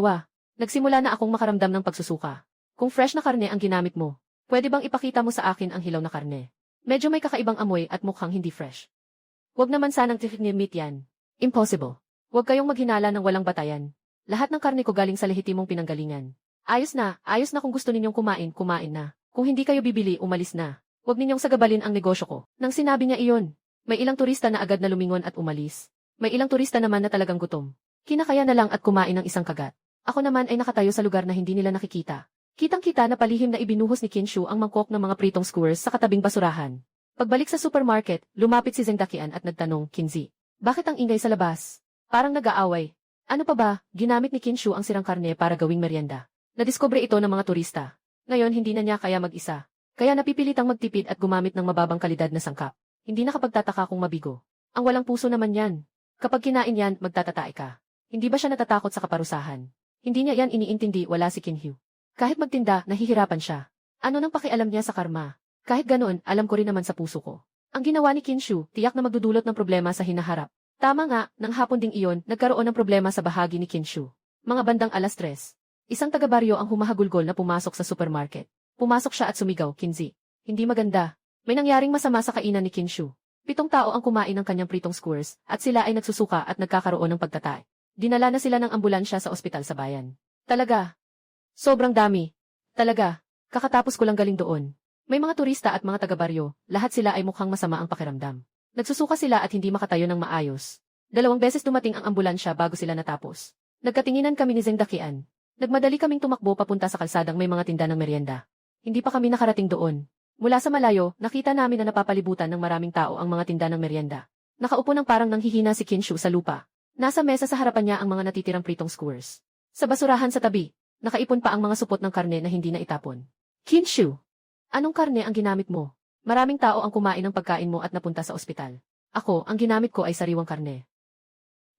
Nagsimula na akong makaramdam ng pagsusuka. Kung fresh na karne ang ginamit mo, pwede bang ipakita mo sa akin ang hilaw na karne? Medyo may kakaibang amoy at mukhang hindi fresh. Huwag naman sanang meat yan. Impossible. Huwag kayong maghinala ng walang batayan. Lahat ng karne ko galing sa lehitimong pinanggalingan. Ayos na kung gusto ninyong kumain na. Kung hindi kayo bibili, umalis na. Huwag ninyong sagabalin ang negosyo ko. Nang sinabi niya iyon, may ilang turista na agad na lumingon at umalis. May ilang turista naman na talagang gutom. Kinakaya na lang at kumain ng isang kagat. Ako naman ay nakatayo sa lugar na hindi nila nakikita. Kitang-kita na palihim na ibinuhos ni Kinhu ang mangkok ng mga pritong skewers sa katabing basurahan. Pagbalik sa supermarket, lumapit si Zeng Dakian at nagtanong, Kinzi, bakit ang ingay sa labas? Parang nag-aaway. Ano pa ba, ginamit ni Kinhu ang sirang karne para gawing merienda. Nadiskubre ito ng mga turista. Ngayon hindi na niya kaya mag-isa. Kaya napipilitang magtipid at gumamit ng mababang kalidad na sangkap. Hindi nakapagtataka kung mabigo. Ang walang puso naman yan. Kapag kinain yan, magtatatae ka. Hindi ba siya natatakot sa kaparusahan? Hindi niya yan iniintindi, wala si Kinhu. Kahit magtinda, nahihirapan siya. Ano nang pakialam niya sa karma? Kahit ganoon, alam ko rin naman sa puso ko. Ang ginawa ni Kinhu, tiyak na magdudulot ng problema sa hinaharap. Tama nga, nang hapon ding iyon, nagkaroon ng problema sa bahagi ni Kinhu. Mga bandang 3:00. Isang taga-baryo ang humahagulgol na pumasok sa supermarket. Pumasok siya at sumigaw, Kinzi. Hindi maganda. May nangyaring masama sa kainan ni Kinhu. 7 tao ang kumain ng kanyang pritong skewers, at sila ay nagsusuka at nagkakaroon ng pagtatay. Dinala na sila ng ambulansya sa ospital sa bayan. Talaga. Sobrang dami. Talaga. Kakatapos ko lang galing doon. May mga turista at mga taga-baryo, lahat sila ay mukhang masama ang pakiramdam. Nagsusuka sila at hindi makatayo ng maayos. 2 beses dumating ang ambulansya bago sila natapos. Nagkatinginan kami ni Zeng Dakian. Nagmadali kaming tumakbo papunta sa kalsadang may mga tinda ng merienda. Hindi pa kami nakarating doon. Mula sa malayo, nakita namin na napapalibutan ng maraming tao ang mga tinda ng merienda. Nakaupo ng parang nanghihina si Kinhu sa lupa. Nasa mesa sa harapan niya ang mga natitirang pritong skewers. Sa basurahan sa tabi, nakaipon pa ang mga supot ng karne na hindi na itapon. Kinhu, anong karne ang ginamit mo? Maraming tao ang kumain ng pagkain mo at napunta sa ospital. Ako, ang ginamit ko ay sariwang karne.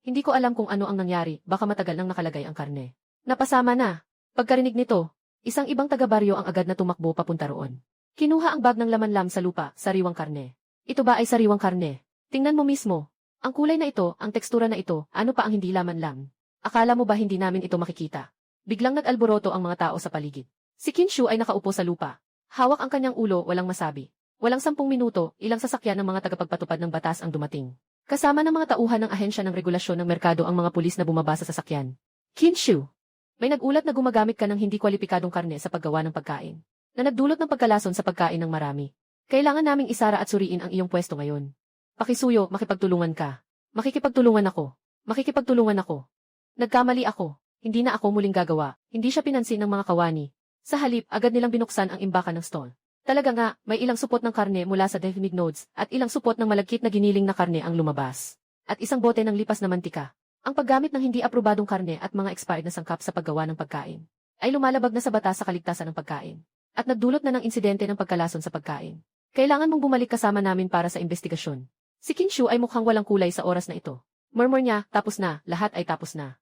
Hindi ko alam kung ano ang nangyari, baka matagal nang nakalagay ang karne. Napasama na. Pagkarinig nito, isang ibang taga-baryo ang agad na tumakbo papunta roon. Kinuha ang bag ng laman-lam sa lupa, sariwang karne. Ito ba ay sariwang karne? Tingnan mo mismo. Ang kulay na ito, ang tekstura na ito, ano pa ang hindi laman lang? Akala mo ba hindi namin ito makikita? Biglang nag-alboroto ang mga tao sa paligid. Si Kinshu ay nakaupo sa lupa. Hawak ang kanyang ulo, walang masabi. Walang 10 minuto, ilang sasakyan ng mga tagapagpatupad ng batas ang dumating. Kasama ng mga tauhan ng ahensya ng regulasyon ng merkado ang mga pulis na bumaba sa sasakyan. Kinshu, may nagulat na gumagamit ka ng hindi kwalipikadong karne sa paggawa ng pagkain, na nagdulot ng pagkalason sa pagkain ng marami. Kailangan naming isara at suriin ang iyong pwesto ngayon. Pakisuyo, makipagtulungan ka. Makikipagtulungan ako. Makikipagtulungan ako. Nagkamali ako. Hindi na ako muling gagawa. Hindi siya pinansin ng mga kawani. Sa halip, agad nilang binuksan ang imbakan ng stall. Talaga nga, may ilang supot ng karne mula sa definite nodes at ilang supot ng malagkit na giniling na karne ang lumabas. At isang bote ng lipas na mantika. Ang paggamit ng hindi aprobadong karne at mga expired na sangkap sa paggawa ng pagkain ay lumalabag na sa batas sa kaligtasan ng pagkain. At nagdulot na ng insidente ng pagkalason sa pagkain. Kailangan mong bumalik kasama namin para sa investigasyon. Si Kinshu ay mukhang walang kulay sa oras na ito. Murmur niya, tapos na, lahat ay tapos na.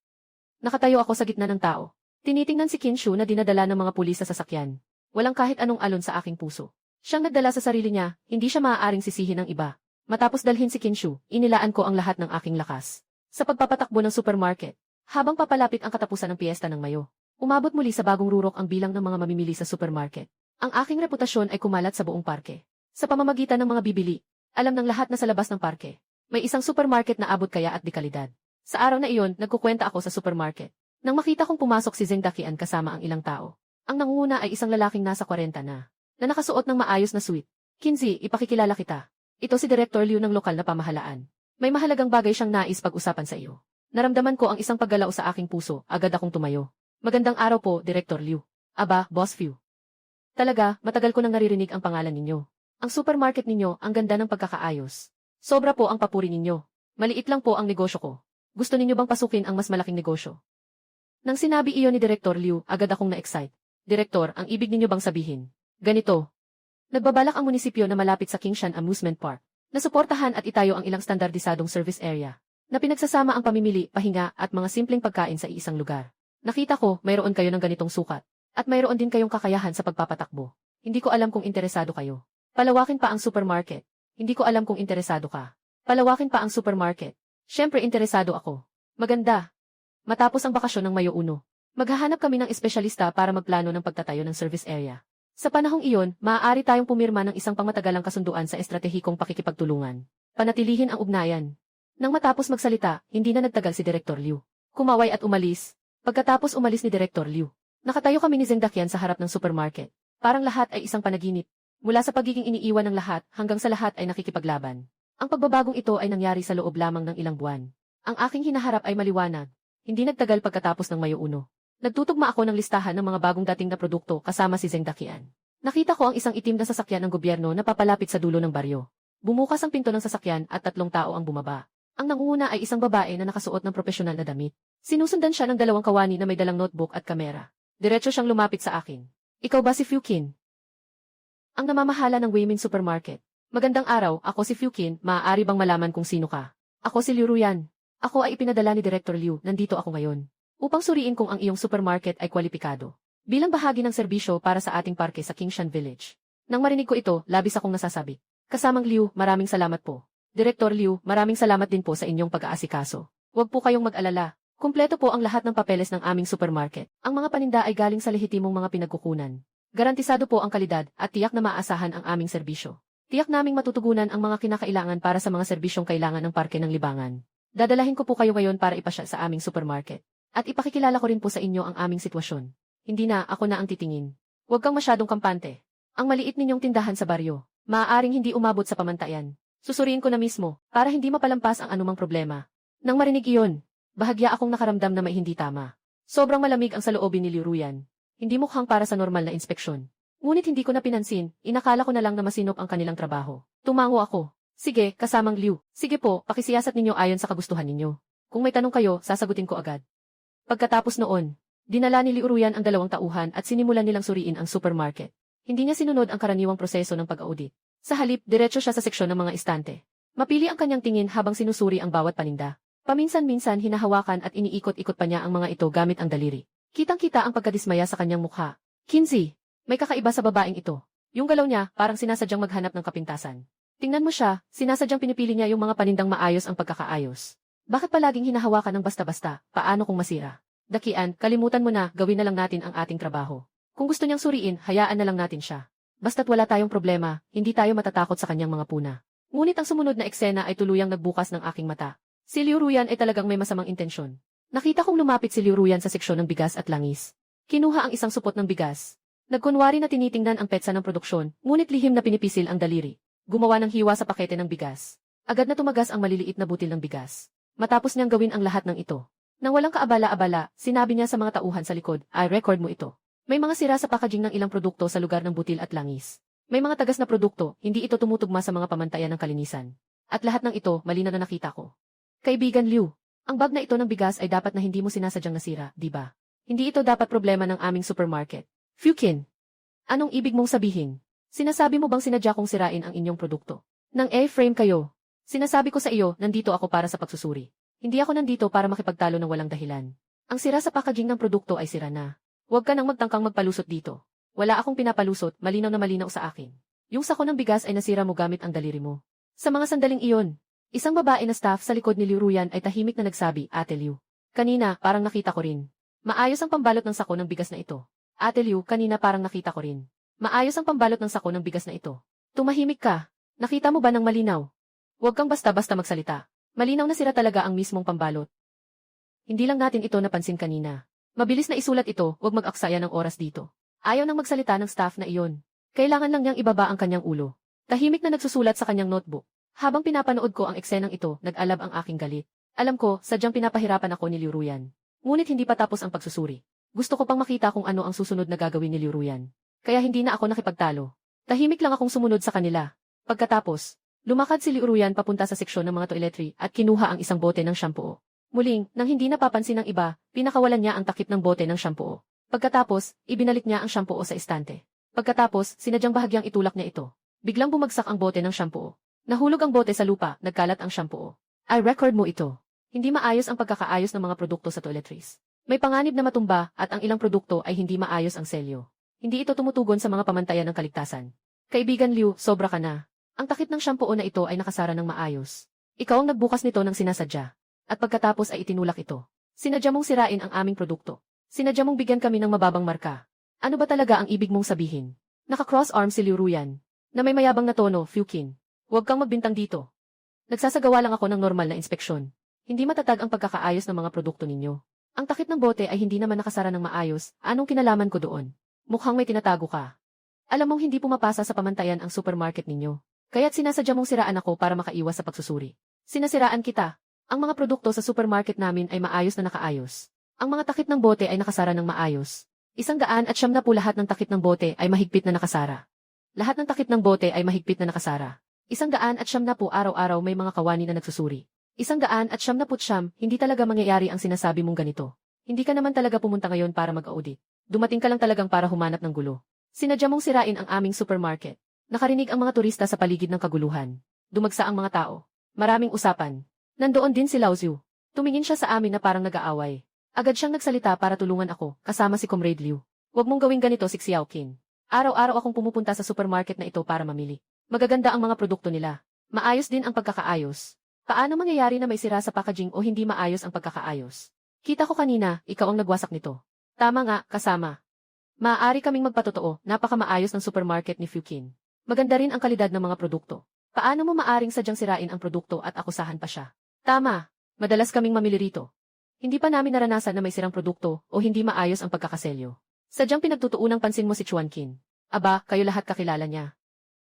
Nakatayo ako sa gitna ng tao. Tinitingnan si Kinshu na dinadala ng mga pulis sa sasakyan. Walang kahit anong alon sa aking puso. Siyang nagdala sa sarili niya, hindi siya maaaring sisihin ng iba. Matapos dalhin si Kinshu, inilaan ko ang lahat ng aking lakas. Sa pagpapatakbo ng supermarket, habang papalapit ang katapusan ng piyesta ng Mayo, umabot muli sa bagong rurok ang bilang ng mga mamimili sa supermarket. Ang aking reputasyon ay kumalat sa buong parke. Sa pamamagitan ng mga bibili, alam ng lahat na sa labas ng parke, may isang supermarket na abot kaya at di kalidad. Sa araw na iyon, nagkukwenta ako sa supermarket. Nang makita kong pumasok si Zeng Dakian kasama ang ilang tao. Ang nangunguna ay isang lalaking nasa 40 na nakasuot ng maayos na suit. Kinzi, ipakikilala kita. Ito si Director Liu ng lokal na pamahalaan. May mahalagang bagay siyang nais pag-usapan sa iyo. Naramdaman ko ang isang paggalaw sa aking puso, agad akong tumayo. Magandang araw po, Director Liu. Aba, Boss Liu. Talaga, matagal ko nang naririnig ang pangalan ninyo. Ang supermarket ninyo, ang ganda ng pagkakaayos. Sobra po ang papuri ninyo. Maliit lang po ang negosyo ko. Gusto ninyo bang pasukin ang mas malaking negosyo? Nang sinabi iyon ni Director Liu, agad akong na-excite. Direktor, ang ibig ninyo bang sabihin? Ganito. Nagbabalak ang munisipyo na malapit sa Kingshan Amusement Park, na suportahan at itayo ang ilang standardisadong service area, na pinagsasama ang pamimili, pahinga at mga simpleng pagkain sa iisang lugar. Nakita ko, mayroon kayo ng ganitong sukat. At mayroon din kayong kakayahan sa pagpapatakbo. Hindi ko alam kung interesado kayo. Palawakin pa ang supermarket. Hindi ko alam kung interesado ka. Palawakin pa ang supermarket. Siyempre interesado ako. Maganda. Matapos ang bakasyon ng Mayo 1, maghahanap kami ng espesyalista para magplano ng pagtatayo ng service area. Sa panahong iyon, maaari tayong pumirma ng isang pangmatagalang kasunduan sa estratehikong pakikipagtulungan. Panatilihin ang ugnayan. Nang matapos magsalita, hindi na nagtagal si Director Liu. Kumaway at umalis. Pagkatapos umalis ni Director Liu, nakatayo kami ni Zeng Dakian sa harap ng supermarket. Parang lahat ay isang panaginip. Mula sa pagiging iniiwan ng lahat hanggang sa lahat ay nakikipaglaban. Ang pagbabagong ito ay nangyari sa loob lamang ng ilang buwan. Ang aking hinaharap ay maliwanag. Hindi nagtagal pagkatapos ng Mayo 1. Nagtutugma ako ng listahan ng mga bagong dating na produkto kasama si Zeng Dakian. Nakita ko ang isang itim na sasakyan ng gobyerno na papalapit sa dulo ng baryo. Bumukas ang pinto ng sasakyan at 3 tao ang bumaba. Ang nangunguna ay isang babae na nakasuot ng propesyonal na damit. Sinusundan siya ng 2 kawani na may dalang notebook at kamera. Diretso siyang lumapit sa akin. Ikaw ba si Fukin? Ang namamahala ng Waymin Supermarket. Magandang araw, ako si Fukin, maaari bang malaman kung sino ka? Ako si Liu Ruyan. Ako ay ipinadala ni Director Liu, nandito ako ngayon. Upang suriin kung ang iyong supermarket ay kwalipikado. Bilang bahagi ng serbisyo para sa ating parke sa Kingshan Village. Nang marinig ko ito, labis akong nasasabi. Kasamang Liu, maraming salamat po. Director Liu, maraming salamat din po sa inyong pag-aasikaso. Huwag po kayong mag-alala. Kumpleto po ang lahat ng papeles ng aming supermarket. Ang mga paninda ay galing sa lehitimong mga pinagkukunan. Garantisado po ang kalidad at tiyak na maaasahan ang aming serbisyo. Tiyak naming matutugunan ang mga kinakailangan para sa mga serbisyong kailangan ng parke ng Libangan. Dadalahin ko po kayo ngayon para ipasya sa aming supermarket. At ipakikilala ko rin po sa inyo ang aming sitwasyon. Hindi na, ako na ang titingin. Huwag kang masyadong kampante. Ang maliit ninyong tindahan sa baryo, maaaring hindi umabot sa pamantayan. Susuriin ko na mismo, para hindi mapalampas ang anumang problema. Nang marinig iyon, bahagya akong nakaramdam na may hindi tama. Sobrang malamig ang saloobin ni Liu Ruyan. Hindi mukhang para sa normal na inspeksyon. Ngunit hindi ko na pinansin, inakala ko na lang na masinop ang kanilang trabaho. Tumango ako. Sige, kasamang Liu. Sige po, pakisiyasat ninyo ayon sa kagustuhan ninyo. Kung may tanong kayo, sasagutin ko agad. Pagkatapos noon, dinala ni Liu Ruyan ang 2 tauhan at sinimulan nilang suriin ang supermarket. Hindi niya sinunod ang karaniwang proseso ng pag-audit. Sa halip, diretso siya sa seksyon ng mga istante. Mapili ang kanyang tingin habang sinusuri ang bawat paninda. Paminsan-minsan hinahawakan at iniikot-ikot pa niya ang mga ito gamit ang daliri. Kitang-kita ang pagkadismaya sa kanyang mukha. Kinzi, may kakaiba sa babaeng ito. Yung galaw niya, parang sinasadyang maghanap ng kapintasan. Tingnan mo siya, sinasadyang pinipili niya yung mga panindang maayos ang pagkakaayos. Bakit palaging hinahawakan ng basta-basta, paano kung masira? Dakian, kalimutan mo na, gawin na lang natin ang ating trabaho. Kung gusto niyang suriin, hayaan na lang natin siya. Basta't wala tayong problema, hindi tayo matatakot sa kanyang mga puna. Ngunit ang sumunod na eksena ay tuluyang nagbukas ng aking mata. Si Liu Ruyan ay talagang may masamang intensyon. Nakita kong lumapit si Liu Ruyan sa seksyon ng bigas at langis. Kinuha ang isang supot ng bigas. Nagkunwari na tinitingnan ang petsa ng produksyon, ngunit lihim na pinipisil ang daliri. Gumawa ng hiwa sa pakete ng bigas. Agad na tumagas ang maliliit na butil ng bigas. Matapos niyang gawin ang lahat ng ito. Nang walang kaabala-abala, sinabi niya sa mga tauhan sa likod, "Ay, record mo ito." May mga sira sa packaging ng ilang produkto sa lugar ng butil at langis. May mga tagas na produkto, hindi ito tumutugma sa mga pamantayan ng kalinisan. At lahat ng ito, mali na nakita ko. Kaibigan Liu, ang bag na ito ng bigas ay dapat na hindi mo sinasadyang nasira, di ba? Hindi ito dapat problema ng aming supermarket. Fukin, anong ibig mong sabihin? Sinasabi mo bang sinadya kong sirain ang inyong produkto? Nang A-frame kayo. Sinasabi ko sa iyo, nandito ako para sa pagsusuri. Hindi ako nandito para makipagtalo ng walang dahilan. Ang sira sa packaging ng produkto ay sira na. Huwag ka nang magtangkang magpalusot dito. Wala akong pinapalusot, malinaw na malinaw sa akin. Yung sako ng bigas ay nasira mo gamit ang daliri mo. Sa mga sandaling iyon, isang babae na staff sa likod ni Liu Ruyan ay tahimik na nagsabi, "Ate Liu. Kanina, parang nakita ko rin. Maayos ang pambalot ng sako ng bigas na ito." "Ate Liu, kanina parang nakita ko rin. Maayos ang pambalot ng sako ng bigas na ito." Tumahimik ka. Nakita mo ba ng malinaw? Huwag kang basta-basta magsalita. Malinaw na sira talaga ang mismong pambalot. Hindi lang natin ito napansin kanina. Mabilis na isulat ito, huwag mag-aksaya ng oras dito. Ayaw nang magsalita ng staff na iyon. Kailangan lang niyang ibaba ang kanyang ulo. Tahimik na nagsusulat sa kanyang notebook. Habang pinapanood ko ang eksenang ito, nag-alab ang aking galit. Alam ko, sadyang pinapahirapan ako ni Liu Ruyan. Ngunit hindi pa tapos ang pagsusuri. Gusto ko pang makita kung ano ang susunod na gagawin ni Liu Ruyan. Kaya hindi na ako nakipagtalo. Tahimik lang akong sumunod sa kanila. Pagkatapos, lumakad si Liu Ruyan papunta sa seksyon ng mga toiletry at kinuha ang isang bote ng shampoo. Muling, nang hindi napapansin ng iba, pinakawalan niya ang takip ng bote ng shampoo. Pagkatapos, ibinalik niya ang shampoo sa estante. Pagkatapos, sinadyang bahagyang itulak niya ito. Biglang bumagsak ang bote ng shampoo. Nahulog ang bote sa lupa, nagkalat ang shampoo. "Ay, record mo ito. Hindi maayos ang pagkakaayos ng mga produkto sa toiletries. May panganib na matumba at ang ilang produkto ay hindi maayos ang selyo. Hindi ito tumutugon sa mga pamantayan ng kaligtasan. Kaibigan Liu, sobra ka na. Ang takip ng shampoo na ito ay nakasara ng maayos. Ikaw ang nagbukas nito ng sinasadya. At pagkatapos ay itinulak ito. Sinadya mong sirain ang aming produkto. Sinadya mong bigyan kami ng mababang marka. Ano ba talaga ang ibig mong sabihin?" Naka-cross arm si Liu Ruyan. Na may mayabang na tono, "Fukin. Huwag kang magbintang dito. Nagsasagawa lang ako ng normal na inspeksyon. Hindi matatag ang pagkakaayos ng mga produkto ninyo. Ang takip ng bote ay hindi naman nakasara ng maayos, anong kinalaman ko doon? Mukhang may tinatago ka. Alam mong hindi pumapasa sa pamantayan ang supermarket ninyo. Kaya't sinasadya mong siraan ako para makaiwas sa pagsusuri. Sinasiraan kita. Ang mga produkto sa supermarket namin ay maayos na nakaayos. Ang mga takip ng bote ay nakasara ng maayos. 170 lahat ng takip ng bote ay mahigpit na nakasara. Lahat ng takip ng bote ay mahigpit na nakasara. 170 araw-araw may mga kawani na nagsusuri. 170, hindi talaga mangyayari ang sinasabi mong ganito. Hindi ka naman talaga pumunta ngayon para mag-audit. Dumating ka lang talagang para humanap ng gulo. Sinadya mong sirain ang aming supermarket. Nakarinig ang mga turista sa paligid ng kaguluhan. Dumagsa ang mga tao. Maraming usapan. Nandoon din si Lao Ziu. Tumingin siya sa amin na parang nag-aaway. Agad siyang nagsalita para tulungan ako, kasama si Comrade Liu. "Huwag mong gawing ganito, si Xiaoqin. Araw-araw akong pumupunta sa supermarket na ito para mamili. Magaganda ang mga produkto nila. Maayos din ang pagkakaayos. Paano mangyayari na may sira sa packaging o hindi maayos ang pagkakaayos? Kita ko kanina, ikaw ang nagwasak nito." "Tama nga, kasama. Maaari kaming magpatotoo, napaka-maayos ng supermarket ni Fukin. Maganda rin ang kalidad ng mga produkto. Paano mo maaring sadyang sirain ang produkto at akusahan pa siya?" "Tama. Madalas kaming mamili rito. Hindi pa namin naranasan na may sirang produkto o hindi maayos ang pagkakaselyo. Sadyang pinagtutuunang pansin mo si Chuan Qin. Aba, kayo lahat kakilala niya.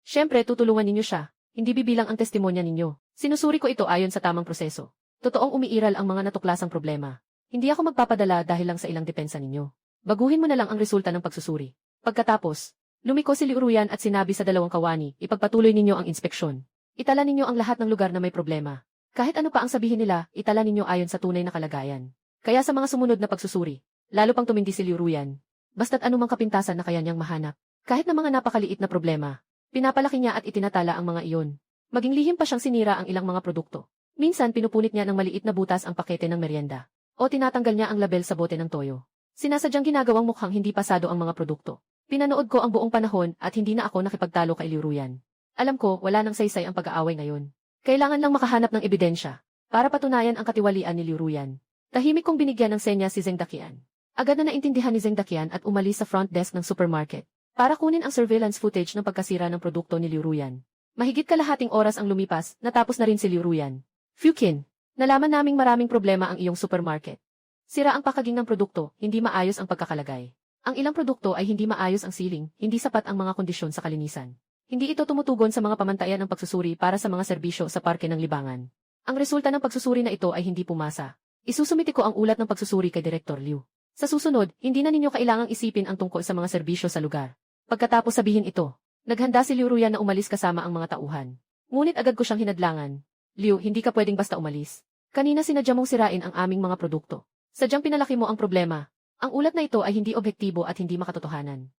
Siyempre, tutulungan ninyo siya. Hindi bibilang ang testimonya ninyo. Sinusuri ko ito ayon sa tamang proseso. Totoong umiiral ang mga natuklasang problema. Hindi ako magpapadala dahil lang sa ilang depensa ninyo. Baguhin mo na lang ang resulta ng pagsusuri." Pagkatapos, lumiko si Liu Ruyan at sinabi sa dalawang kawani, "Ipagpatuloy ninyo ang inspeksyon. Itala ninyo ang lahat ng lugar na may problema. Kahit ano pa ang sabihin nila, itala ninyo ayon sa tunay na kalagayan." Kaya sa mga sumunod na pagsusuri, lalo pang tumindi si Liu Ruyan. Basta't anumang kapintasan na kaya niyang mahanap. Kahit na mga napakaliit na problema, pinapalaki niya at itinatala ang mga iyon. Maging lihim pa siyang sinira ang ilang mga produkto. Minsan pinupunit niya ng maliit na butas ang pakete ng merienda. O tinatanggal niya ang label sa bote ng toyo. Sinasadyang ginagawang mukhang hindi pasado ang mga produkto. Pinanood ko ang buong panahon at hindi na ako nakipagtalo kay Liu Ruyan. Alam ko, wala nang saysay ang pag-aaway ngayon. Kailangan lang makahanap ng ebidensya para patunayan ang katiwalian ni Liu Ruyan. Tahimik kong binigyan ng senya si Zheng Daqian. Agad na naintindihan ni Zheng Daqian at umalis sa front desk ng supermarket para kunin ang surveillance footage ng pagkasira ng produkto ni Liu Ruyan. Mahigit kalahating oras ang lumipas, natapos na rin si Liu Ruyan. Fukin, nalaman naming maraming problema ang iyong supermarket. Sira ang packaging ng produkto, hindi maayos ang pagkakalagay. Ang ilang produkto ay hindi maayos ang sealing, hindi sapat ang mga kondisyon sa kalinisan. Hindi ito tumutugon sa mga pamantayan ng pagsusuri para sa mga serbisyo sa parke ng libangan. Ang resulta ng pagsusuri na ito ay hindi pumasa. Isusumiti ko ang ulat ng pagsusuri kay Director Liu. Sa susunod, hindi na ninyo kailangang isipin ang tungkol sa mga serbisyo sa lugar. Pagkatapos sabihin ito, naghanda si Liu Ruyan na umalis kasama ang mga tauhan. Ngunit agad ko siyang hinadlangan. Liu, hindi ka pwedeng basta umalis. Kanina sinadya mong sirain ang aming mga produkto. Sadyang pinalaki mo ang problema. Ang ulat na ito ay hindi objektibo at hindi makatotohanan.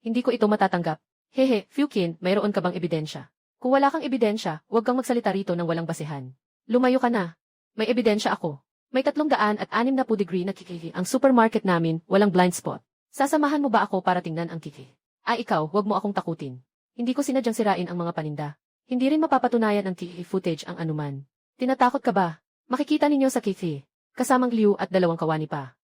Hindi ko ito matatanggap. Hehe, Fukin, mayroon ka bang ebidensya? Kung wala kang ebidensya, huwag kang magsalita rito ng walang basehan. Lumayo ka na. May ebidensya ako. May 360 degree na kiki. Ang supermarket namin, walang blind spot. Sasamahan mo ba ako para tingnan ang kiki? Ikaw, huwag mo akong takutin. Hindi ko sinadyang sirain ang mga paninda. Hindi rin mapapatunayan ng kiki footage ang anuman. Tinatakot ka ba? Makikita ninyo sa kiki. Kasamang Liu at 2 kawani pa.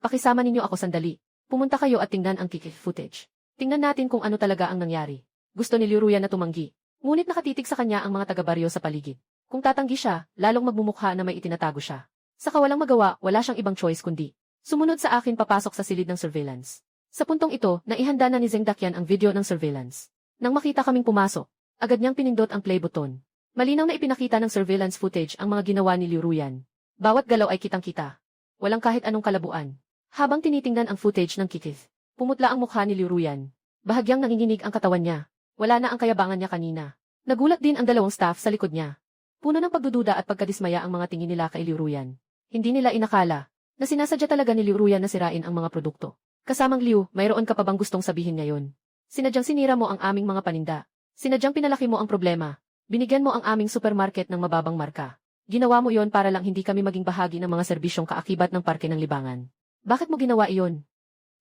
Pakisama ninyo ako sandali. Pumunta kayo at tingnan ang kiki footage. Tingnan natin kung ano talaga ang nangyari. Gusto ni Liu Ruyan na tumanggi. Ngunit nakatitig sa kanya ang mga taga-baryo sa paligid. Kung tatanggi siya, lalong magmumukha na may itinatago siya. Sa kawalang magawa, wala siyang ibang choice kundi sumunod sa akin papasok sa silid ng surveillance. Sa puntong ito, naihanda na ni Zheng Daqian ang video ng surveillance. Nang makita kaming pumasok, agad niyang pinindot ang play button. Malinaw na ipinakita ng surveillance footage ang mga ginawa ni Liu Ruyan. Bawat galaw ay kitang-kita. Walang kahit anong kalabuan. Habang tinitingnan ang footage ng kikith, pumutla ang mukha ni Liu Ruyan. Bahagyang nanginginig ang katawan niya. Wala na ang kayabangan niya kanina. Nagulat din ang 2 staff sa likod niya. Puno ng pagdududa at pagkadismaya ang mga tingin nila kay Liu Ruyan. Hindi nila inakala na sinasadya talaga ni Liu Ruyan na sirain ang mga produkto. Kasamang Liu, mayroon ka pa bang gustong sabihin ngayon? Sinadyang sinira mo ang aming mga paninda. Sinadyang pinalaki mo ang problema. Binigyan mo ang aming supermarket ng mababang marka. Ginawa mo iyon para lang hindi kami maging bahagi ng mga serbisyong kaakibat ng parke ng libangan. Bakit mo ginawa iyon?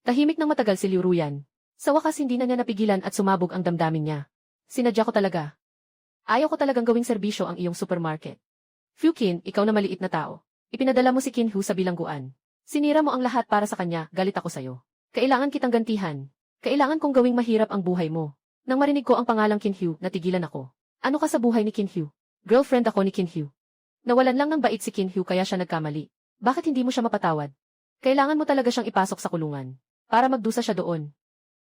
Tahimik ng matagal si Liu Ruyan. Sa wakas hindi na niya napigilan at sumabog ang damdamin niya. Sinadya ko talaga. Ayaw ko talagang gawing serbisyo ang iyong supermarket. Fukin, ikaw na maliit na tao. Ipinadala mo si Qin Hu sa bilangguan. Sinira mo ang lahat para sa kanya, galit ako sayo. Kailangan kitang gantihan. Kailangan kong gawing mahirap ang buhay mo. Nang marinig ko ang pangalang Qin Hu, natigilan ako. Ano ka sa buhay ni Qin Hu? Girlfriend ako ni Qin Hu. Nawalan lang ng bait si Qin Hu kaya siya nagkamali. Bakit hindi mo siya mapatawad? Kailangan mo talaga siyang ipasok sa kulungan. Para magdusa siya doon.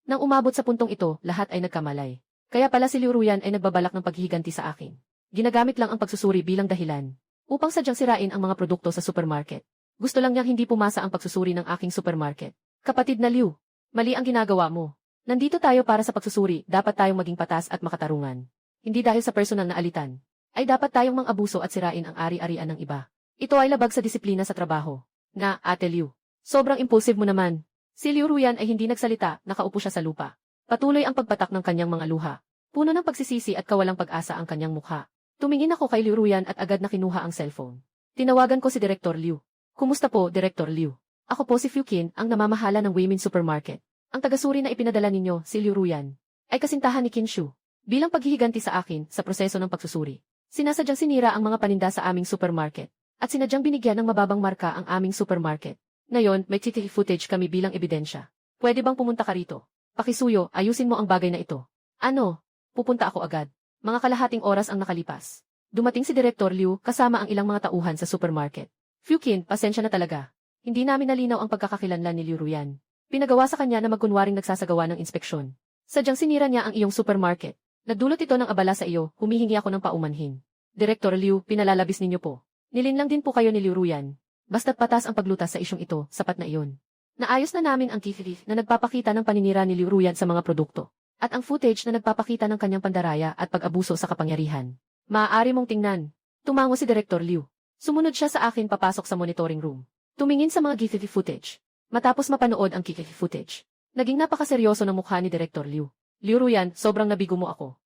Nang umabot sa puntong ito, lahat ay nagkamalay. Kaya pala si Liu Ruyan ay nagbabalak ng paghihiganti sa akin. Ginagamit lang ang pagsusuri bilang dahilan upang sadyang sirain ang mga produkto sa supermarket. Gusto lang niyang hindi pumasa ang pagsusuri ng aking supermarket. Kapatid na Liu, mali ang ginagawa mo. Nandito tayo para sa pagsusuri, dapat tayong maging patas at makatarungan. Hindi dahil sa personal na alitan, ay dapat tayong mang-abuso at sirain ang ari-arian ng iba. Ito ay labag sa disiplina sa trabaho. Nga, Ate Liu, sobrang impulsive mo naman. Si Liu Ruyan ay hindi nagsalita, nakaupo siya sa lupa. Patuloy ang pagpatak ng kanyang mga luha. Puno ng pagsisisi at kawalang pag-asa ang kanyang mukha. Tumingin ako kay Liu Ruyan at agad na kinuha ang cellphone. Tinawagan ko si Director Liu. Kumusta po, Director Liu? Ako po si Fukin, ang namamahala ng Weimin Supermarket. Ang tagasuri na ipinadala ninyo, si Liu Ruyan, ay kasintahan ni Qin Shu. Bilang paghihiganti sa akin, sa proseso ng pagsusuri. Sinasadyang sinira ang mga paninda sa aming supermarket. At sinadyang binigyan ng mababang marka ang aming supermarket. Ngayon, may CCTV footage kami bilang ebidensya. Pwede bang pumunta ka rito? Pakisuyo, ayusin mo ang bagay na ito. Ano? Pupunta ako agad. Mga kalahating oras ang nakalipas. Dumating si Director Liu kasama ang ilang mga tauhan sa supermarket. Fukin, pasensya na talaga. Hindi namin nalinaw ang pagkakakilanlan ni Liu Ruyan. Pinagawa sa kanya na magkunwaring nagsasagawa ng inspeksyon. Sadyang sinira niya ang iyong supermarket. Nagdulot ito ng abala sa iyo, humihingi ako ng paumanhin. Director Liu, pinalalabis ninyo po. Nilinlang din po kayo ni Liu Ruyan. Basta't patas ang paglutas sa isyong ito, sapat na iyon. Naayos na namin ang TV na nagpapakita ng paninira ni Liu Ruyan sa mga produkto. At ang footage na nagpapakita ng kanyang pandaraya at pag-abuso sa kapangyarihan. Maaari mong tingnan. Tumango si Director Liu. Sumunod siya sa akin papasok sa monitoring room. Tumingin sa mga CCTV footage. Matapos mapanood ang CCTV footage, naging napakaseryoso ng mukha ni Director Liu. Liu Ruyan, sobrang nabigo mo ako.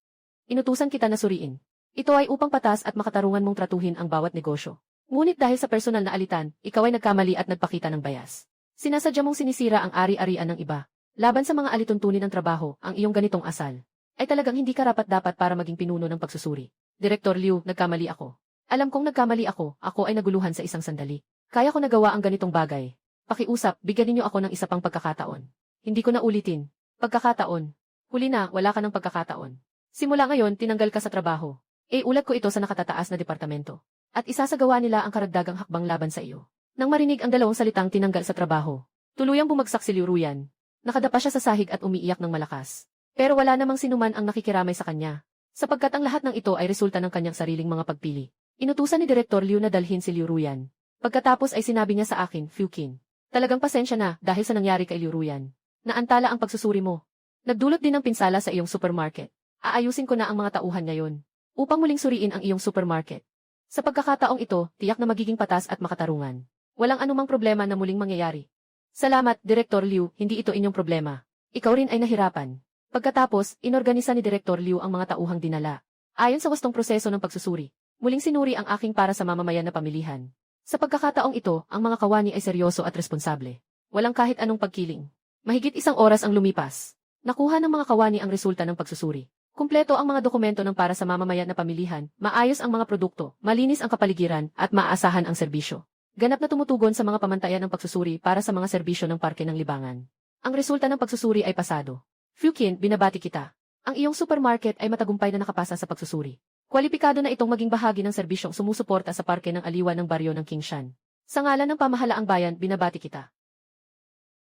Inutusan kita na suriin. Ito ay upang patas at makatarungan mong tratuhin ang bawat negosyo. Ngunit dahil sa personal na alitan, ikaw ay nagkamali at nagpakita ng bias. Sinasadya mong sinisira ang ari-arian ng iba. Laban sa mga alituntunin ng trabaho, ang iyong ganitong asal ay talagang hindi karapat-dapat para maging pinuno ng pagsusuri. Direktor Liu, nagkamali ako. Alam kong nagkamali ako ay naguluhan sa isang sandali. Kaya ko nagawa ang ganitong bagay. Pakiusap, bigyan ninyo ako ng isa pang pagkakataon. Hindi ko na ulitin. Pagkakataon. Huli na, wala ka ng pagkakataon. Simula ngayon, tinanggal ka sa trabaho. Ulat ko ito sa nakatataas na departamento. At isasagawa nila ang karagdagang hakbang laban sa iyo. Nang marinig ang dalawang salitang tinanggal sa trabaho, tuluyang bumagsak si Liu Ruyan. Nakadapa siya sa sahig at umiiyak ng malakas. Pero wala namang sinuman ang nakikiramay sa kanya. Sapagkat ang lahat ng ito ay resulta ng kanyang sariling mga pagpili. Inutusan ni Direktor Liu na dalhin si Liu Ruyan. Pagkatapos ay sinabi niya sa akin, Fukin. Talagang pasensya na dahil sa nangyari kay Liu Ruyan. Naantala ang pagsusuri mo. Nagdulot din ng pinsala sa iyong supermarket. Aayusin ko na ang mga tauhan ngayon. Upang muling suriin ang iyong supermarket. Sa pagkakataong ito, tiyak na magiging patas at makatarungan. Walang anumang problema na muling mangyayari. Salamat, Direktor Liu, hindi ito inyong problema. Ikaw rin ay nahirapan. Pagkatapos, inorganisa ni Direktor Liu ang mga tauhang dinala. Ayon sa wastong proseso ng pagsusuri, muling sinuri ang aking para sa mamamayan na pamilihan. Sa pagkakataong ito, ang mga kawani ay seryoso at responsable. Walang kahit anong pagkiling. Mahigit 1 oras ang lumipas. Nakuha ng mga kawani ang resulta ng pagsusuri. Kumpleto ang mga dokumento ng para sa mamamayan na pamilihan, maayos ang mga produkto, malinis ang kapaligiran, at maaasahan ang serbisyo. Ganap na tumutugon sa mga pamantayan ng pagsusuri para sa mga serbisyo ng Parke ng Libangan. Ang resulta ng pagsusuri ay pasado. Fukin, binabati kita. Ang iyong supermarket ay matagumpay na nakapasa sa pagsusuri. Kwalipikado na itong maging bahagi ng serbisyong sumusuporta sa Parke ng Aliwan ng baryo ng Kingshan. Sa ngalan ng pamahalaang bayan, binabati kita.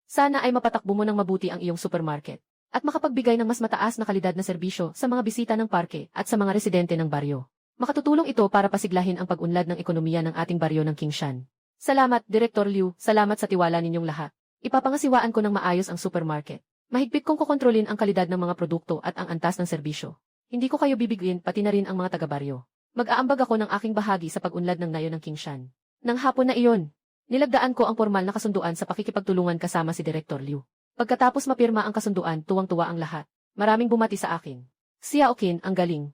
Sana ay mapatakbo mo ng mabuti ang iyong supermarket at makapagbigay ng mas mataas na kalidad na serbisyo sa mga bisita ng parke at sa mga residente ng baryo. Makatutulong ito para pasiglahin ang pag-unlad ng ekonomiya ng ating baryo ng Kingshan. Salamat, Direktor Liu, salamat sa tiwala ninyong lahat. Ipapangasiwaan ko ng maayos ang supermarket. Mahigpit kong kukontrolin ang kalidad ng mga produkto at ang antas ng serbisyo. Hindi ko kayo bibigyan pati na rin ang mga taga-baryo. Mag-aambag ako ng aking bahagi sa pag-unlad ng nayon ng Kingshan. Nang hapon na iyon, nilagdaan ko ang formal na kasunduan sa pakikipagtulungan kasama si Direktor Liu. Pagkatapos mapirma ang kasunduan, tuwang-tuwa ang lahat. Maraming bumati sa akin. Xiaoqin, ang galing.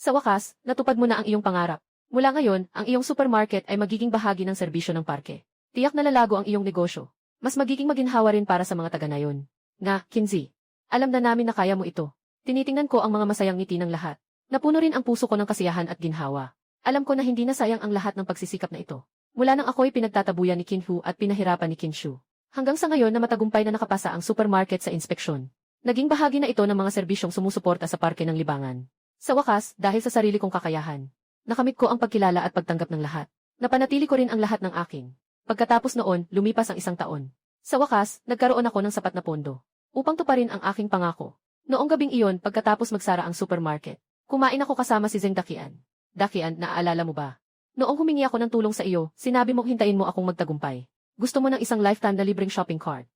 Sa wakas, natupad mo na ang iyong pangarap. Mula ngayon, ang iyong supermarket ay magiging bahagi ng serbisyo ng parke. Tiyak na lalago ang iyong negosyo. Mas magiging maginhawa rin para sa mga taga-nayon. Nga, Kinzi. Alam na namin na kaya mo ito. Tinitingnan ko ang mga masayang ngiti ng lahat. Napuno rin ang puso ko ng kasiyahan at ginhawa. Alam ko na hindi na sayang ang lahat ng pagsisikap na ito. Mula nang ako'y pinagtatabuyan ni Kinhu at pinahirapan ni Kinshu. Hanggang sa ngayon na matagumpay na nakapasa ang supermarket sa inspeksyon. Naging bahagi na ito ng mga serbisyong sumusuporta sa Parke ng Libangan. Sa wakas, dahil sa sarili kong kakayahan, nakamit ko ang pagkilala at pagtanggap ng lahat. Napanatili ko rin ang lahat ng aking. Pagkatapos noon, lumipas ang 1 taon. Sa wakas, nagkaroon ako ng sapat na pondo upang tuparin ang aking pangako. Noong gabing iyon, pagkatapos magsara ang supermarket, kumain ako kasama si Zeng Dakian. Dakian, naaalala mo ba? Noong humingi ako ng tulong sa iyo, sinabi mong hintayin mo akong magtagumpay. Gusto mo ng isang lifetime na libreng shopping cart.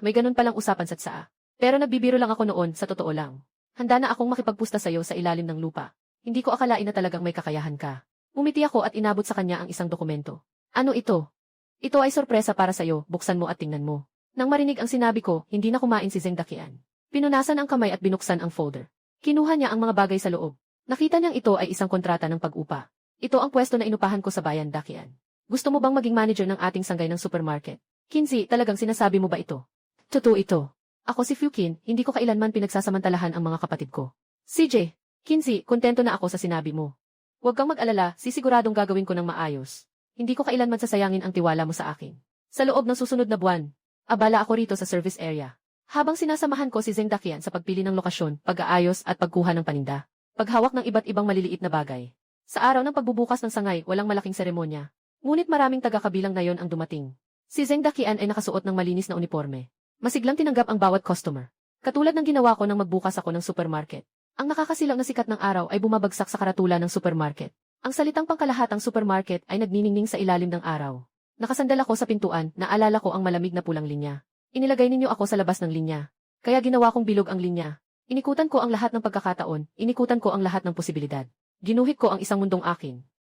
May ganun palang usapan sa tsaa. Pero nagbibiro lang ako noon, sa totoo lang. Handa na akong makipagpusta sa iyo sa ilalim ng lupa. Hindi ko akalain na talagang may kakayahan ka. Umiti ako at inabot sa kanya ang isang dokumento. Ano ito? Ito ay sorpresa para sa iyo, buksan mo at tingnan mo. Nang marinig ang sinabi ko, hindi na kumain si Zeng Dakian. Pinunasan ang kamay at binuksan ang folder. Kinuha niya ang mga bagay sa loob. Nakita niyang ito ay isang kontrata ng pag-upa. Ito ang pwesto na inupahan ko sa bayan, Dakian. Gusto mo bang maging manager ng ating sanggay ng supermarket? Kinzi, talagang sinasabi mo ba ito? Totoo ito. Ako si Fukin, hindi ko kailanman pinagsasamantalahan ang mga kapatid ko. CJ, Kinzi, kontento na ako sa sinabi mo. Huwag kang mag-alala, sisiguradong gagawin ko ng maayos. Hindi ko kailanman sasayangin ang tiwala mo sa akin. Sa loob ng susunod na buwan, abala ako rito sa service area. Habang sinasamahan ko si Zeng Dakian sa pagpili ng lokasyon, pag-aayos at pagkuha ng paninda. Paghawak ng iba't ibang maliliit na bagay. Sa araw ng pagbubukas ng sangay, walang malaking seremonya. Ngunit maraming taga-kabilang na yon ang dumating. Si Zeng Dakian ay nakasuot ng malinis na uniforme. Masiglang tinanggap ang bawat customer. Katulad ng ginawa ko nang magbukas ako ng supermarket. Ang nakakasilaw na sikat ng araw ay bumabagsak sa karatula ng supermarket. Ang salitang pangkalahatang supermarket ay nagniningning sa ilalim ng araw. Nakasandal ako sa pintuan, naalala ko ang malamig na pulang linya. Inilagay ninyo ako sa labas ng linya. Kaya ginawa kong bilog ang linya. Inikutan ko ang lahat ng pagkakataon, inikutan ko ang lahat ng posibilidad. Ginuhit ko ang isang mundong akin.